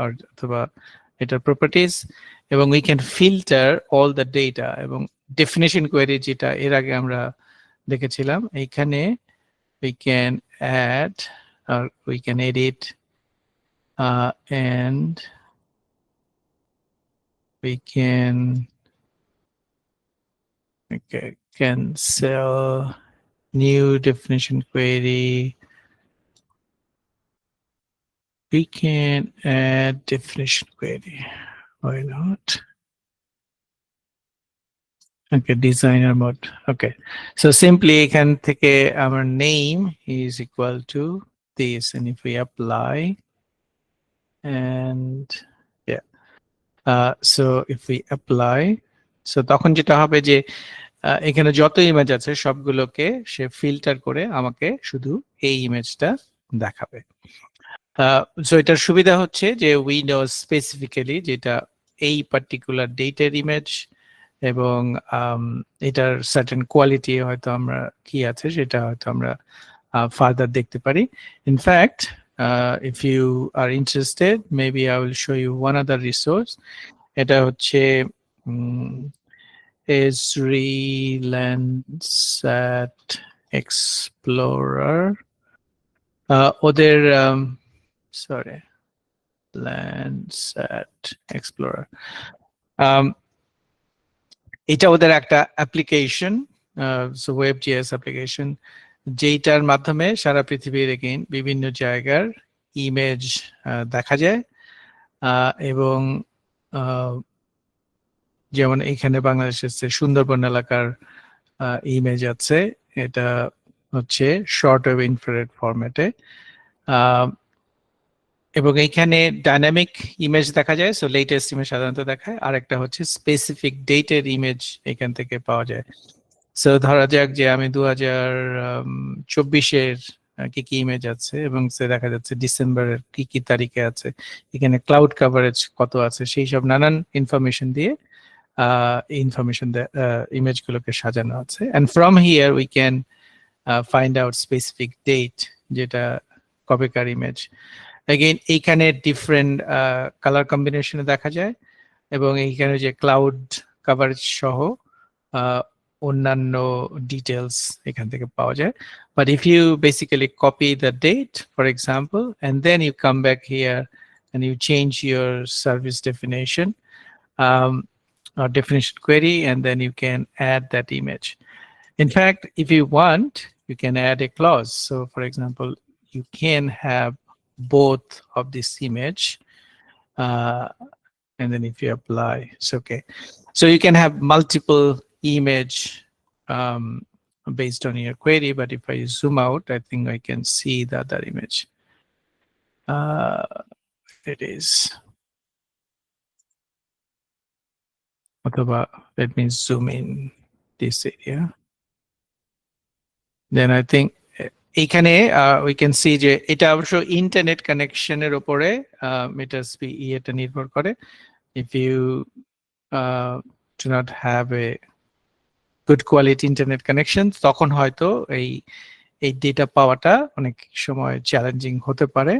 অথবা এটার প্রপার্টিজ এবং we can filter all the data এবং ডেফিনেশন কোয়েরি যেটা এর আগে আমরা দেখেছিলাম, এইখানে we can add or we can edit and we can cancel new definition query. We can add definition query. Why not? Okay, designer mode. Okay, so simply এখান থেকে our name is equal to this, and if we apply and yeah, so if we apply, so তখন যেটা হবে যে এখানে যত image আছে সবগুলোকে সে ফিল্টার করে আমাকে শুধু এই ইমেজটা দেখাবে। সো এটার সুবিধা হচ্ছে যে উই নো স্পেসিফিক্যালি যেটা এই পার্টিকুলার ডেটের ইমেজ এবং এটার সার্টেন কোয়ালিটি হয়তো আমরা কি আছে সেটা হয়তো আমরা ফার্দার দেখতে পারি। In fact if you are interested, maybe I will show you one other resource. এটা হচ্ছে Esri Landsat Explorer. ওদের sorry, Landsat Explorer. এটা ওদের একটা অ্যাপ্লিকেশন, সো ওয়েব.js অ্যাপ্লিকেশন, যেটার মাধ্যমে সারা পৃথিবীর এগেইন বিভিন্ন জায়গার ইমেজ দেখা যায় এবং যেমন এখানে বাংলাদেশের সুন্দরবন এলাকার ইমেজ আছে, এটা হচ্ছে শর্ট ওয়েভ ইনফ্রারেড ফরম্যাটে এবং এইখানে ডাইনামিক ইমেজ দেখা যায়, সো লেটেস্ট ইমেজ সাধারণত দেখায়, আর একটা হচ্ছে স্পেসিফিক ডেটের ইমেজ এখান থেকে পাওয়া যায়। সো ধরা যাক যে আমি 2024-এর কি কি ইমেজ আছে এবং সে দেখা যাচ্ছে ডিসেম্বরের কি কি তারিখে আছে, এখানে ক্লাউড কভারেজ কত আছে, সেই সব নানান ইনফরমেশন দিয়ে ইনফরমেশন ইমেজগুলোকে সাজানো আছে। And from here we can find out specific date যেটা কবেকার ইমেজ। এগেইন এইখানে ডিফারেন্ট কালার কম্বিনেশনে দেখা যায় এবং এইখানে যে ক্লাউড কভারেজ সহ অন্যান্য ডিটেলস এখান থেকে পাওয়া যায়। But if you basically copy the date, for example, and then you come back here and you change your service definition or definition query, and then you can add that image. In fact, if you want, you can add a clause. So for example, you can have both of this image, and then if you apply, it's okay. So you can have multiple image based on your query, but if I zoom out, I think I can see the other image. It is. Let me zoom in this area. Then I think এখানে we can see যে এটা অবশ্য internet কানেকশনের উপরে এটা এটা নির্ভর করে। If you do not have a good quality internet connection, তখন হয়তো এই ডেটা পাওয়াটা অনেক সময় চ্যালেঞ্জিং হতে পারে,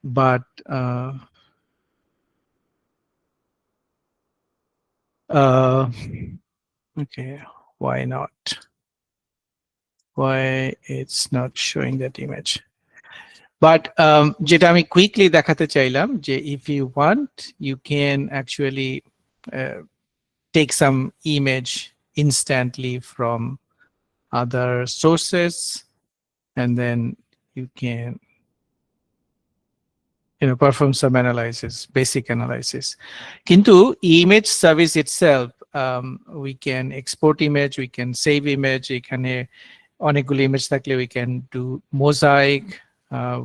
but okay, why not? Why it's not showing that image? But যেটা আমি কুইকলি দেখাতে চাইলাম যে if you want, you can actually take some image instantly from other sources, and then you can perform some analysis, basic analysis. Kintu image service itself we can export image, we can save image. এখানে অনেকগুলো image থাকলে we can do mosaic,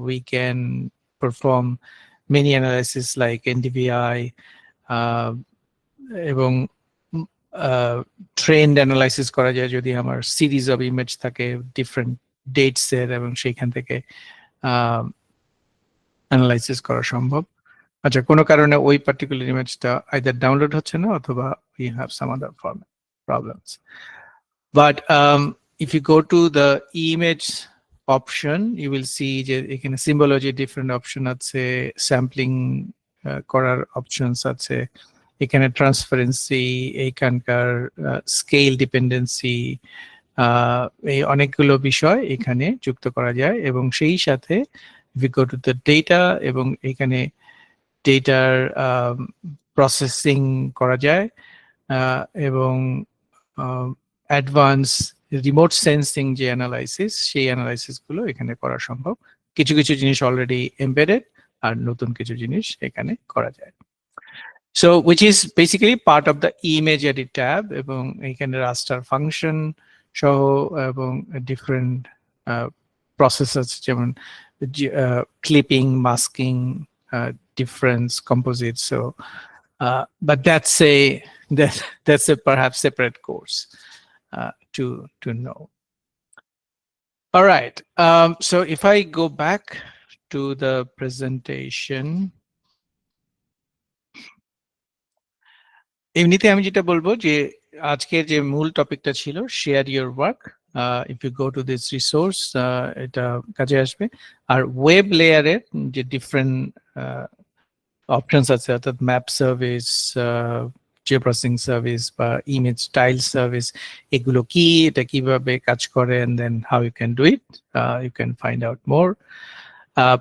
we can perform many analysis like NDVI, এবং trend analysis করা যায় যদি আমার series of image থাকে different dates এর, এবং সেইখান থেকে অ্যানালাইসিস করা সম্ভব। আচ্ছা, কোনো কারণে ওই পার্টিকুলার ইমেজটা আইদার ডাউনলোড হচ্ছে না অথবা we have some other problems. But if you go to the image option, you will see যে এখানে symbology different option আছে, sampling করার options আছে, এখানে ট্রান্সপারেন্সি, এইখানকার স্কেল ডিপেন্ডেন্সি, এই অনেকগুলো বিষয় এখানে যুক্ত করা যায়। এবং সেই সাথে we go to the data, এবং এখানে ডেটার প্রসেসিং করা যায়, এবং অ্যাডভান্স রিমোট সেন্সিং যে অ্যানালাইসিস, সেই অ্যানালাইসিস গুলো এখানে করা সম্ভব। কিছু কিছু জিনিস অলরেডি এমবেডেড, আর নতুন কিছু জিনিস এখানে করা যায়। So which is basically part of the image edit tab, এবং এখানে raster function সহ এবং different processes যেমন clipping, masking, difference, composite. So but that's a perhaps separate course to know. All right, so if I go back to the presentation, এমনিতে আমি যেটা বলবো যে আজকের যে মূল টপিকটা ছিল share your work, if you go to this resource এটা কাজে আসবে। আর ওয়েব লেয়ারের যে ডিফারেন্ট অপশনস আছে, অর্থাৎ map service, geo processing service বা ইমেজ স্টাইল সার্ভিস, এগুলো কি, এটা কিভাবে কাজ করে, and then how you can do it, you can find out more.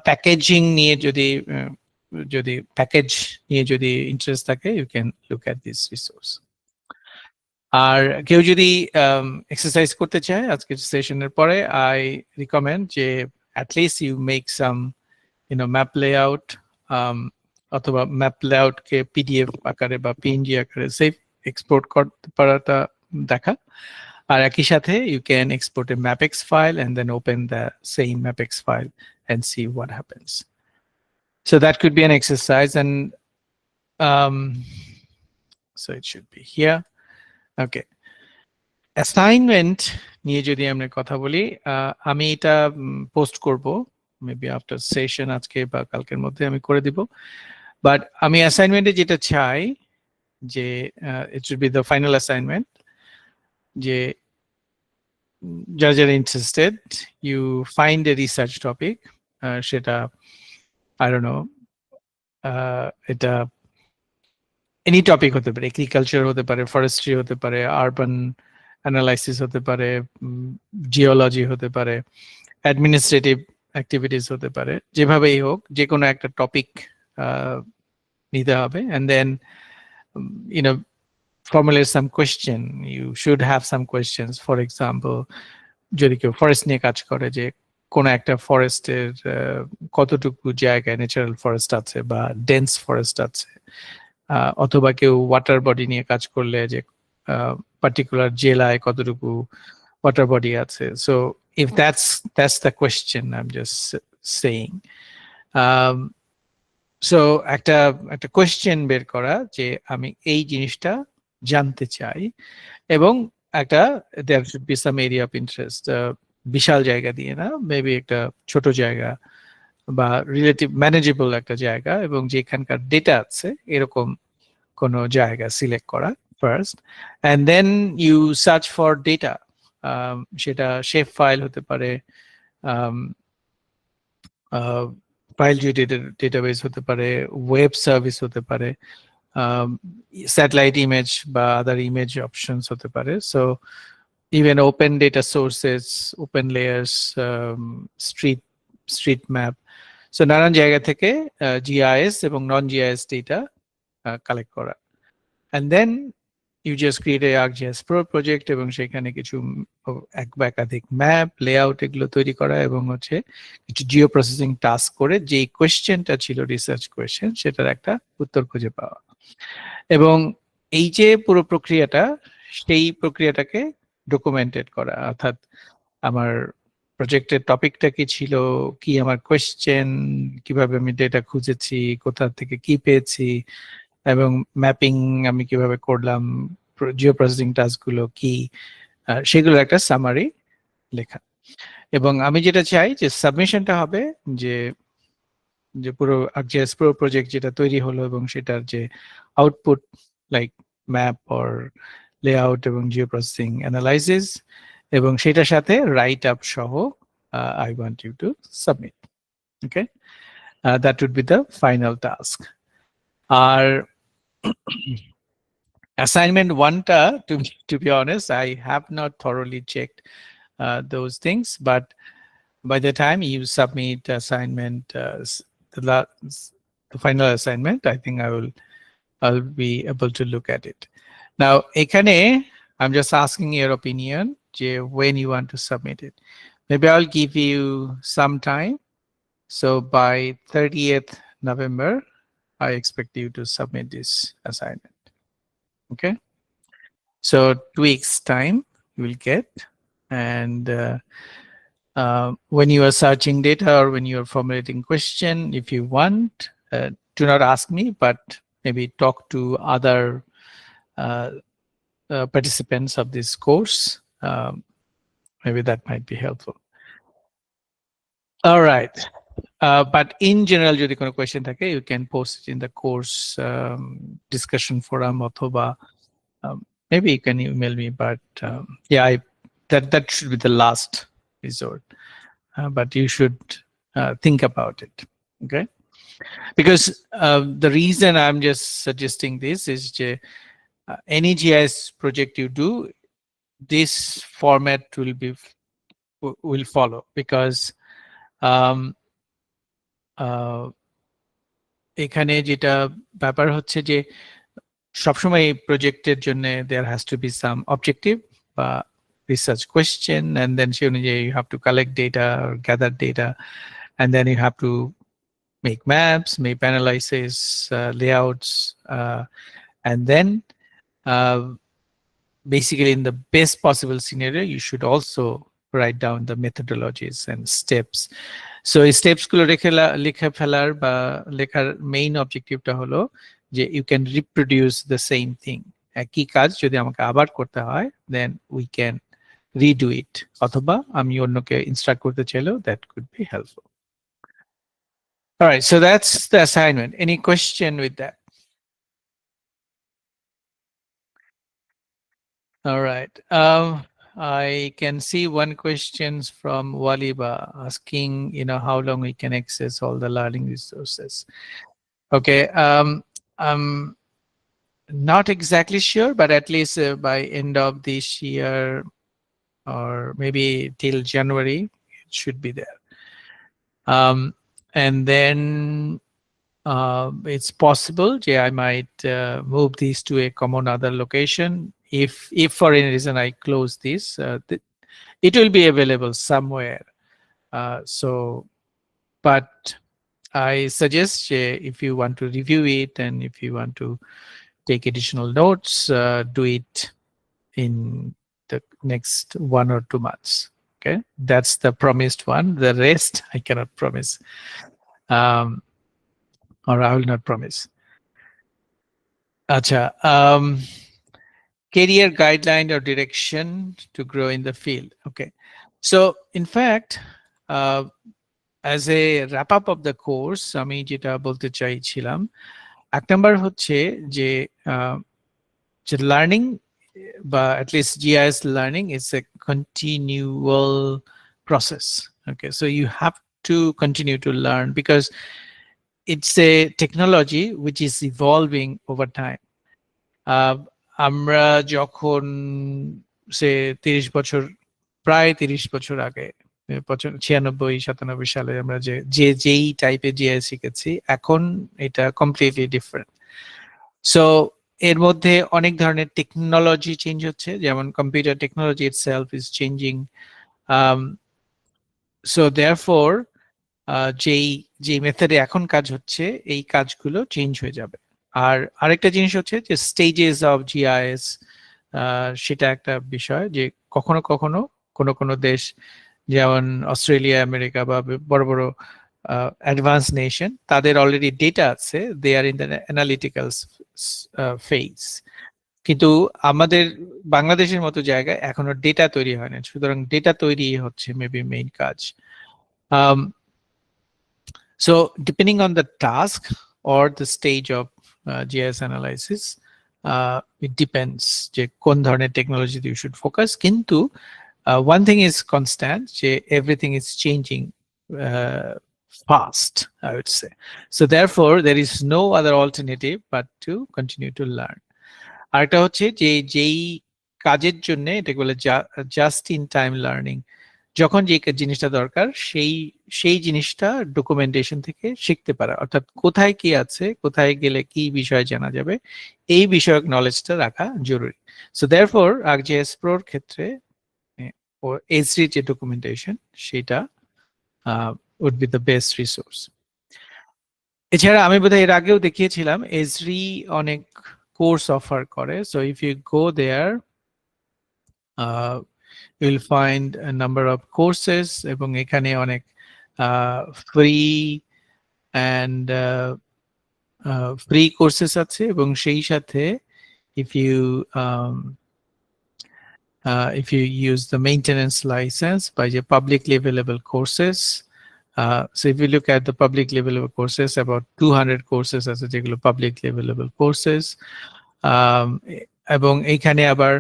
Packaging নিয়ে যদি প্যাকেজ নিয়ে যদি ইন্টারেস্ট থাকে, you can look at this resource. আর কেউ যদি এক্সারসাইজ করতে চায় আজকের সেশনের পরে, আই রিকমেন্ড যে at least you make some map layout, অথবা ম্যাপ লেআউটকে পিডিএফ আকারে বা পিএনজি আকারে সেভ এক্সপোর্ট করতে পারাটা দেখা। আর একই সাথে you can export a mapx file and then open the same mapx file and see what happens. So that could be an exercise, and so it should be here. Okay, assignment নিয়ে যদি আমরা কথা বলি, আমি এটা post করব maybe after session, আজকে বা কালকের মধ্যে আমি করে দিব। বাট আমি অ্যাসাইনমেন্টে যেটা চাই যে it should be the final assignment, যে যারা যারা interested, you find a research topic, সেটা I don't know, এটা এনি টপিক হতে পারে, এগ্রিকালচার হতে পারে, ফরেস্ট্রি হতে পারে, আরবান অ্যানালাইসিস হতে পারে, জিওলজি হতে পারে, অ্যাডমিনিস্ট্রেটিভ অ্যাক্টিভিটিস হতে পারে, যেভাবেই হোক যে কোনো একটা টপিক নিতে হবে, and then formulate some question. You should have some questions. For example, যদি কেউ ফরেস্ট নিয়ে কাজ করে, যে কোন একটা ফরেস্টের কতটুকু জায়গায় ন্যাচারাল ফরেস্ট আছে বা ডেন্স ফরেস্ট আছে, অথবা কেউ ওয়াটার বডি নিয়ে কাজ করলে যে পার্টিকুলার জেলায় কতটুকু ওয়াটার বডি আছে। So if that's the question, I'm just saying. So একটা কোয়েশ্চেন বের করা যে আমি এই জিনিসটা জানতে চাই, এবং একটা there should be some area of interest, বিশাল জায়গা দিয়ে না, মেবি একটা ছোট জায়গা বা রিলেটিভ ম্যানেজেবল একটা জায়গা, এবং যেখানকার ডেটা আছে এরকম কোন জায়গা সিলেক্ট করা first, and then you search for data. সেটা শেপ ফাইল হতে পারে, ফাইল ডেটাবেস হতে পারে, ওয়েব সার্ভিস হতে পারে, স্যাটেলাইট ইমেজ বা আদার ইমেজ অপশনস হতে পারে। So even open data sources, open layers, street map. So নানান জায়গা থেকে GIS এবং নন GIS data collect করা, and then you just create a ArcGIS Pro project, এবং সেখানে কিছু একাধিক ম্যাপ লেআউট এগুলো তৈরি করা, এবং হচ্ছে কিছু জিও প্রসেসিং টাস্ক করে যে কোয়েশ্চেনটা ছিল রিসার্চ কোয়েশ্চেন, সেটার একটা উত্তর খুঁজে পাওয়া। এবং এই যে পুরো প্রক্রিয়াটা, সেই প্রক্রিয়াটাকে ডকুমেন্টেড করা, অর্থাৎ আমার প্রজেক্টের টপিকটা কি ছিল, কি আমার কোয়েশ্চেন, কিভাবে আমি ডেটা খুঁজেছি, কোথা থেকে কি পেয়েছি, এবং ম্যাপিং আমি কিভাবে করলাম, জিও প্রসেসিং টাস্কগুলো কি, সেগুলো একটা সামারি লেখা। এবং আমি যেটা চাই যে সাবমিশনটা হবে যে যে পুরো ArcGIS পুরো প্রজেক্ট যেটা তৈরি হলো এবং সেটার যে output, like map or layout এবং জিও প্রসেসিং অ্যানালাইসিস, এবং সেটার সাথে রাইট আপ সহ I want you to submit. Okay, that would be the final task. আর assignment 1টা, to be honest, I have not thoroughly checked those things, but by the time you submit assignment, the final assignment, I think I'll be able to look at it. Now, এখানে I'm just asking your opinion, when you want to submit it. Maybe I'll give you some time. So by 30th November, I expect you to submit this assignment. Okay. So 2 weeks time you will get, and when you are searching data or when you are formulating question, if you want, do not ask me, but maybe talk to other participants of this course. Maybe that might be helpful. All right. But in general, যদি কোনো question থাকে, you can post it in the course discussion forum, অথবা maybe you can email me, but yeah, that should be the last resort. But you should think about it, okay? Because the reason I'm just suggesting this is any GIS project you do, this format will follow, because এখানে যেটা ব্যাপার হচ্ছে যে সবসময় এই প্রজেক্টের জন্য there has to be some objective বা research question, and then সে অনুযায়ী you have to collect data or gather data, and then you have to make maps, make analysis, layouts, and then basically in the best possible scenario you should also write down the methodologies and steps. So steps গুলো লিখে ফেলার বা লেখার main অবজেক্টিভটা হলো যে you can reproduce the same thing. একই কাজ যদি আমাকে আবার করতে হয়, then we can redo it, অথবা আমি অন্যকে ইনস্ট্রাক্ট করতে চাইলেও that could be helpful. All right, so that's the assignment. Any question with that? All right. I can see one questions from Waliba asking, how long we can access all the learning resources. Okay. I'm not exactly sure, but at least by end of this year or maybe till January, it should be there. And then it's possible, I might move these to a common other location. If for any reason I close this, it will be available somewhere. So, but I suggest if you want to review it and if you want to take additional notes, do it in the next 1 or 2 months. Okay, that's the promised one. The rest I cannot promise, or I will not promise. Acha. Career guideline or direction to grow in the field. Okay, so in fact, as a wrap up of the course, আমি যেটা বলতে চাইছিলাম, এক number হচ্ছে যে learning, but at least GIS learning is a continual process. Okay, so you have to continue to learn because it's a technology which is evolving over time. আমরা যখন সে 30 বছর, প্রায় 30 বছর আগে, 96-97 সালে আমরা যেই টাইপের জিআইএস শিখেছি, এখন এটা কমপ্লিটলি ডিফারেন্ট। সো এর মধ্যে অনেক ধরনের টেকনোলজি চেঞ্জ হচ্ছে, যেমন computer technology itself is changing. So therefore যেই মেথডে এখন কাজ হচ্ছে, এই কাজগুলো চেঞ্জ হয়ে যাবে। আর আরেকটা জিনিস হচ্ছে যে স্টেজেস অফ জিআইএস, সেটা একটা বিষয় যে কখনো কখনো কোনো দেশ যেমন অস্ট্রেলিয়া, আমেরিকা বা বড় বড় অ্যাডভান্স নেশন, তাদের অলরেডি ডেটা আছে, দে আর ইন দ্য অ্যানালিটিক্যাল ফেজ। কিন্তু আমাদের বাংলাদেশের মতো জায়গায় এখনো ডেটা তৈরি হয় না, সুতরাং ডেটা তৈরি হচ্ছে মেবি মেইন কাজ। So depending on the task or the stage of GIS analysis, it depends যে কোন ধরনের টেকনোলজি you should focus. কিন্তু one thing is constant, যে everything is changing fast, I would say. So therefore, there is no other alternative but to continue to learn. আরেকটা হচ্ছে যে যেই কাজের জন্য এটা বলে জাস্ট ইন টাইম লার্নিং, যখন যে জিনিসটা দরকার সেই জিনিসটা ডকুমেন্টেশন থেকে শিখতে পারা, অর্থাৎ কোথায় কি আছে, কোথায় গেলে কি বিষয় জানা যাবে, এই বিষয়ক নলেজটা রাখা জরুরি। সো দেয়ারফর ArcGIS Proর ক্ষেত্রে ও এসরি যে ডকুমেন্টেশন, সেটা would be the best resource. এছাড়া আমি বোধহয় এর আগেও দেখিয়েছিলাম এসরি অনেক কোর্স অফার করে। So if you go there you'll find a number of courses, এবং এখানে অনেক ফ্রি and ফ্রি কোর্সেস আছে, এবং সেই সাথে if you use the maintenance license by the publicly available courses, so if you look at the publicly available courses, about 200 courses আছে যেগুলো publicly available courses, এবং এখানে আবার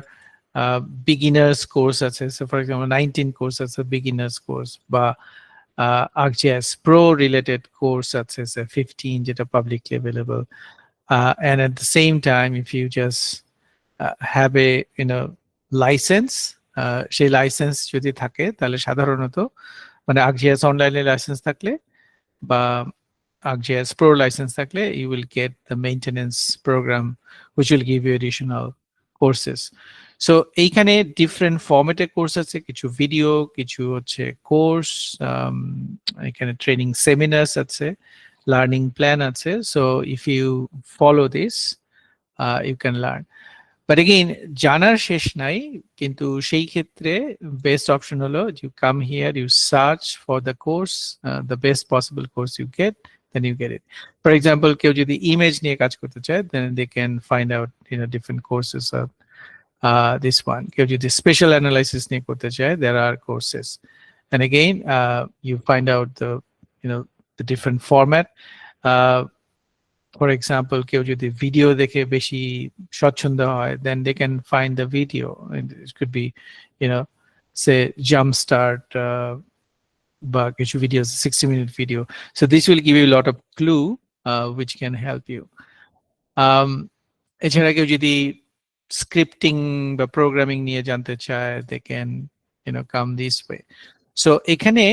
beginners course আছে, so for example 19 course আছে beginners course, বা ArcGIS Pro related course আছে 15 যেটা publicly available, and at the same time if you just have a license, সেই লাইসেন্স যদি থাকে তাহলে সাধারণত মানে ArcGIS অনলাইনে লাইসেন্স থাকলে বা ArcGIS Pro license থাকলে you will get the maintenance program which will give you additional courses. So এইখানে ডিফারেন্ট ফরম্যাটে কোর্স আছে, কিছু ভিডিও, কিছু হচ্ছে কোর্স, এখানে ট্রেনিং সেমিনার্স আছে, লার্নিং প্ল্যান আছে। So if you follow this you can learn. But again জানার শেষ নাই, কিন্তু সেই ক্ষেত্রে বেস্ট অপশন হলো you come here, you search for the course, the best possible course you get, then you get it. For example, কেউ যদি image নিয়ে কাজ করতে চায়, then they can find out different courses of this one. কেউ যদি special analysis নিয়ে করতে চায়, there are courses, and again you find out the different format. For example, কেউ যদি ভিডিও দেখে বেশি স্বচ্ছন্দ হয়, then they can find the video, and it could be say Jumpstart বা কিছু videos, 60-minute video. So this will give you a lot of clue which can help you. এছাড়া কেউ যদি স্ক্রিপ্টিং বা প্রোগ্রামিং নিয়ে জানতে চায়, they can come this way. So এখানে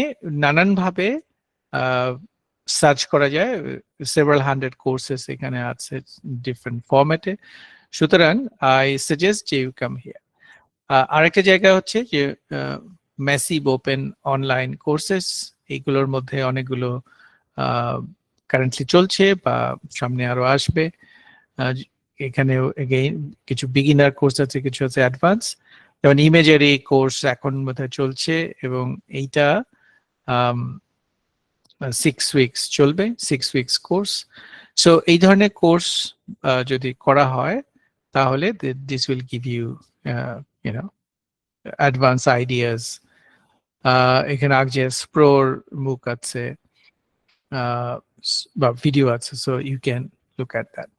নানান ভাবে সার্চ করা যায়, several hundred courses এখানে আছে ডিফারেন্ট ফরম্যাটে। সুতরাং I suggest যে you come here. আরেকটা জায়গা হচ্ছে যে ম্যাসিভ ওপেন অনলাইন কোর্সেস, এইগুলোর মধ্যে অনেকগুলো কারেন্টলি চলছে বা সামনে আরো আসবে। এখানেও এগেইন কিছু বিগিনার কোর্স আছে, কিছু আছে অ্যাডভান্স, যেমন ইমেজারি কোর্স এখন বোধহয় চলছে, এবং এইটা 6 উইকস চলবে, 6 উইকস কোর্স। সো এই ধরনের কোর্স যদি করা হয় তাহলে this will give you advance ideas. এখানে ArcGIS Proর মুখ আছে বা ভিডিও আছে, so you can look at that.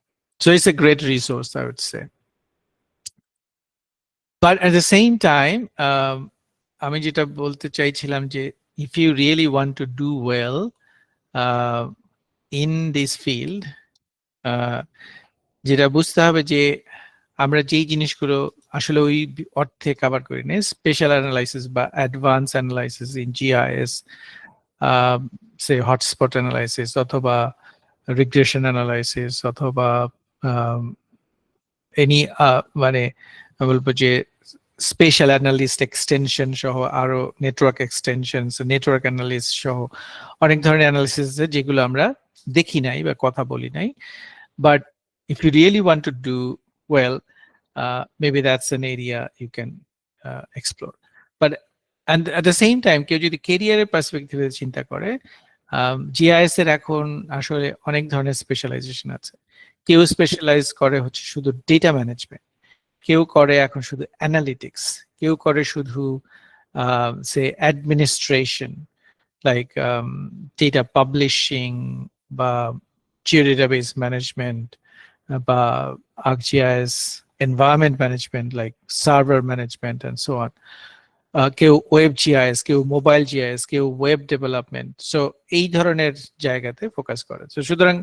So it's a great resource, I would say. But at the same time, আমি যেটা বলতে চাইছিলাম যে if you really want to do well in this field, যেটা বুঝতে হবে যে আমরা যেই জিনিসগুলো আসলে ওই অর্থে কভার করি না, স্পেশাল অ্যানালাইসিস বা advance analysis in GIS, say hotspot analysis অথবা রিগ্রেশন অ্যানালাইসিস অথবা এনি মানে বলবো যে স্পেশাল অ্যানালিস্ট এক্সটেনশন সহ আরো নেটওয়ার্ক এক্সটেনশন, নেটওয়ার্ক অ্যানালিস্ট সহ অনেক ধরনের অ্যানালিসিস আছে যেগুলো আমরা দেখি নাই বা কথা বলি নাই, but if you really want to do well, maybe that's an area you can explore. But and at the same time কেউ যদি ক্যারিয়ারের পার্সপেক্টিভে চিন্তা করে, জিআইএস এর এখন আসলে অনেক ধরনের স্পেশালাইজেশন আছে। কেউ স্পেশালাইজ করে হচ্ছে শুধু ডেটা ম্যানেজমেন্ট, কেউ করে এখন শুধু অ্যানালিটিক্স, কেউ করে শুধু সে অ্যাডমিনিস্ট্রেশন লাইক ডেটা পাবলিশিং বা জিও ডেটাবেস ম্যানেজমেন্ট বা ArcGIS environment management like server management and so on. কেউ ওয়েব জিআইএস, কেউ মোবাইল জিআইএস, কেউ ওয়েব ডেভেলপমেন্ট। সো এই ধরনের জায়গাতে ফোকাস করে। সো সুতরাং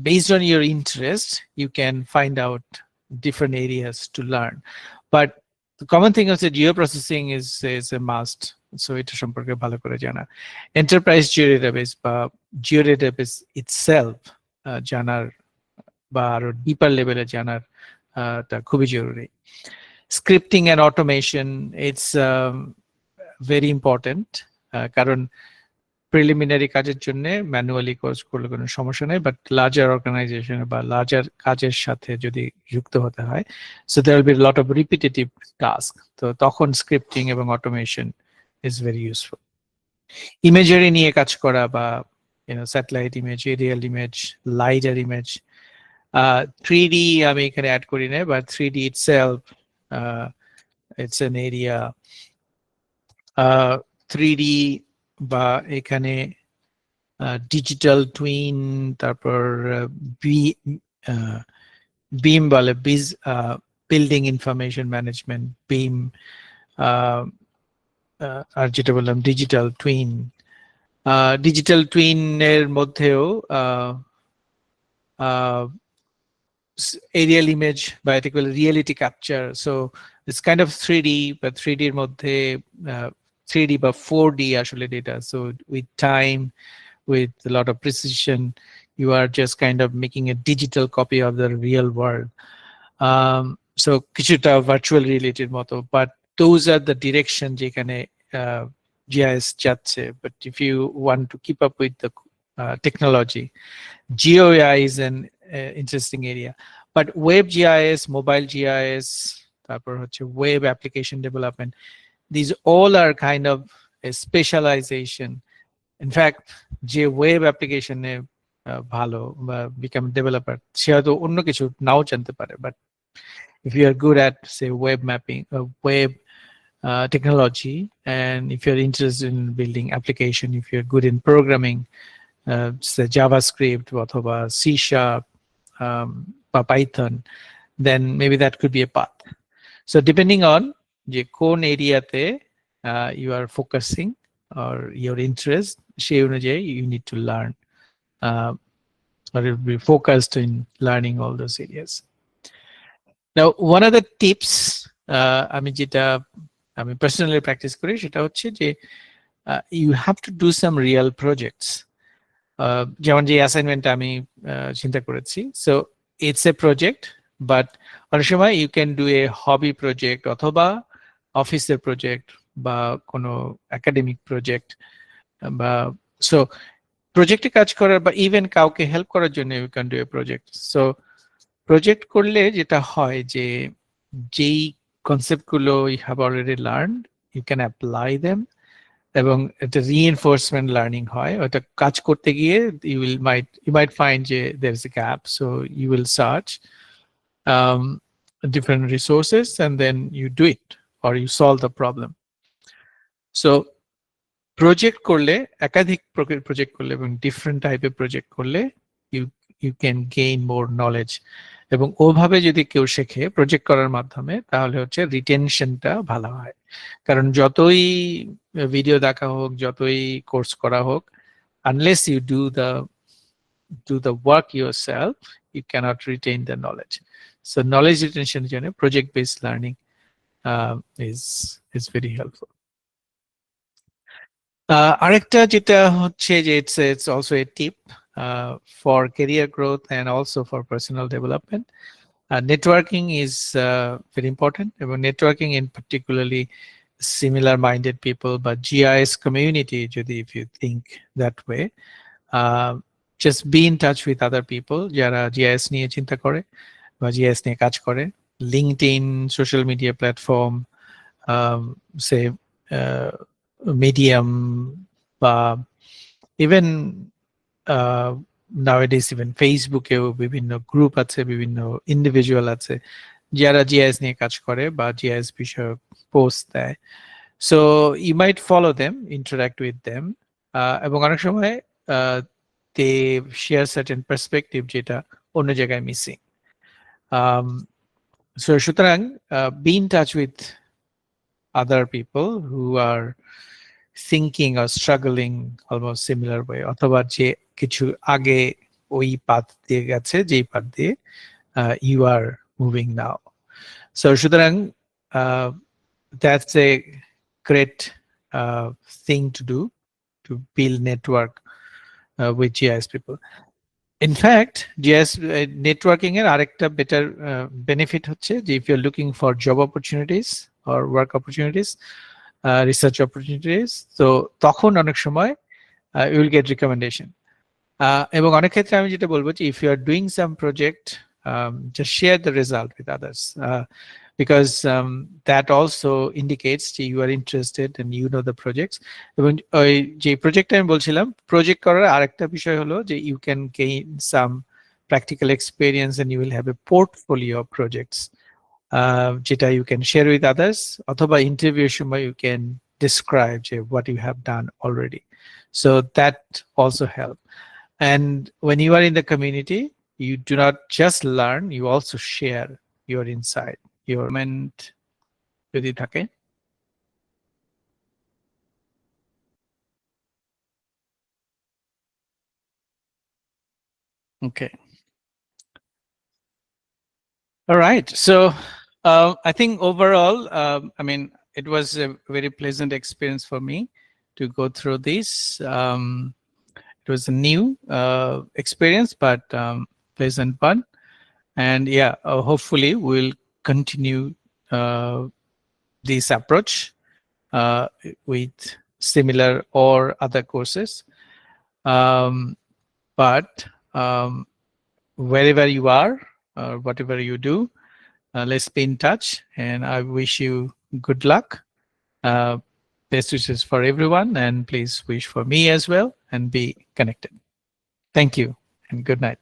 based on your interest you can find out different areas to learn, but the common thing is that geoprocessing is a must, so এটা সম্পর্কে ভালো করে জানা। এন্টারপ্রাইজ জিও ডেটাবেস বা জিও ডেটাবেস itself জানার বা আরো ডিপার লেভেলে জানার তা খুবই জরুরি। Scripting and automation it's very important, কারণ প্রিলিমিনারি কাজের জন্য ম্যানুয়ালি কোর্স করলে কোনো সমস্যা নেই, বাট লার্জার অর্গানাইজেশন বা লার্জার কাজের সাথে যদি যুক্ত হতে হয়, so there will be lot of repetitive task, তো তখন স্ক্রিপ্টিং এবং automation is very useful. Imagery নিয়ে কাজ করা বা satellite image, aerial image, lidar image, 3D আমি এখানে অ্যাড করি না, but 3D itself it's an area, 3D বা এখানে ডিজিটাল টুইন, তারপর বিম বলে বিল্ডিং ইনফরমেশন ম্যানেজমেন্ট, বিম, আর যেটা বললাম ডিজিটাল টুইন। ডিজিটাল টুইনের মধ্যেও aerial image by particular reality capture, so it's kind of 3D, but 3D এর মধ্যে 3D বা 4D আসলে data, so with time, with a lot of precision, you are just kind of making a digital copy of the real world, so কিছুটা virtual reality এর মতো, but those are the direction যেখানে GIS যাচ্ছে। But if you want to keep up with the technology, GeoAI is an interesting area, but web GIS, mobile GIS, তারপর হচ্ছে web application development, these all are kind of a specialization. In fact, যে web application এ ভালো বা become developer সে হয়তো অন্য কিছু নাও জানতে পারে, but if you are good at say web mapping, web technology, and if you're interested in building application, if you're good in programming, say JavaScript অথবা C# বা Python, then maybe that could be a path. So depending on যে কোন এরিয়াতে you are focusing or your interest, সেই অনুযায়ী you need to learn or be focused in learning all those areas. Now one of the tips আমি যেটা আমি personally practice করি সেটা হচ্ছে যে you have to do some real projects. যেমন যে অ্যাসাইনমেন্ট আমি চিন্তা করেছি, so it's a project, but অনেক সময় you can do a hobby project অথবা অফিসের প্রজেক্ট বা কোনো একাডেমিক প্রজেক্ট, বা সো প্রজেক্টে কাজ করার বা ইভেন কাউকে হেল্প করার জন্য you can do a project. So project করলে যেটা হয় যে যেই কনসেপ্টগুলো you have already learn you can apply them, এবং একটা রিইনফোর্সমেন্ট লার্নিং হয়। ওটা কাজ করতে গিয়ে you might find যে there is a gap, so you will search different resources and then you do it or you solve the problem. So project করলে, একাধিক প্রজেক্ট করলে এবং different টাইপের প্রজেক্ট করলে you can gain more knowledge, এবং ওভাবে যদি কেউ শেখে প্রজেক্ট করার মাধ্যমে তাহলে হচ্ছে রিটেনশনটা ভালো হয়। কারণ যতই ভিডিও দেখা হোক, যতই কোর্স করা হোক, unless you do the work yourself, you cannot retain the knowledge. So knowledge retention এর জন্য project based learning is very helpful. আরেকটা যেটা হচ্ছে যে it's also a tip for career growth and also for personal development. Networking is very important, এবং networking in particularly similar minded people, but GIS community যদি if you think that way, just be in touch with other people যারা GIS নিয়ে চিন্তা করে বা GIS নিয়ে কাজ করে। LinkedIn, social media platform, say Medium, even nowadays even Facebook-এও বিভিন্ন গ্রুপ আছে, বিভিন্ন ইন্ডিভিজুয়াল আছে যারা GIS নিয়ে কাজ করে বা GIS বিষয়ক পোস্ট দেয়। So you might follow them, interact with them, এবং অনেক সময় they share certain perspective যেটা অন্য জায়গায় missing. So সুতরাং be in touch with other people who are thinking or struggling almost similar way, অথবা যে কিছু আগে ওই পাথ দিয়ে গেছে যেই পাথ দিয়ে you are moving now. So সুতরাং that's a great thing to do, to build network with GIS people. In fact, GIS networking এর আরেকটা better benefit হচ্ছে যে if you're looking for job opportunities or work opportunities, research opportunities, so তখন অনেক সময় you will get recommendation. এবং অনেক ক্ষেত্রে আমি যেটা বলবো যে if you are doing some project, just share the result with others, because that also indicates that you are interested and you know the projects. এবং ওই যে প্রজেক্ট আমি বলছিলাম, প্রজেক্ট করার আরেকটা বিষয় হলো যে you can gain some practical experience and you will have a portfolio of projects যেটা you can share with others, অথবা ইন্টারভিউর সময় you can describe what you have done already. So that also help. And when you are in the community, you do not just learn, you also share your insight, your comment যদি থাকে। Okay. All right. So I think overall, I mean, it was a very pleasant experience for me to go through this. It was a new experience, but pleasant one. And yeah, hopefully we'll continue this approach with similar or other courses. But wherever you are, whatever you do, let's be in touch, and I wish you good luck. Best wishes for everyone, and please wish for me as well, and be connected. Thank you and good night.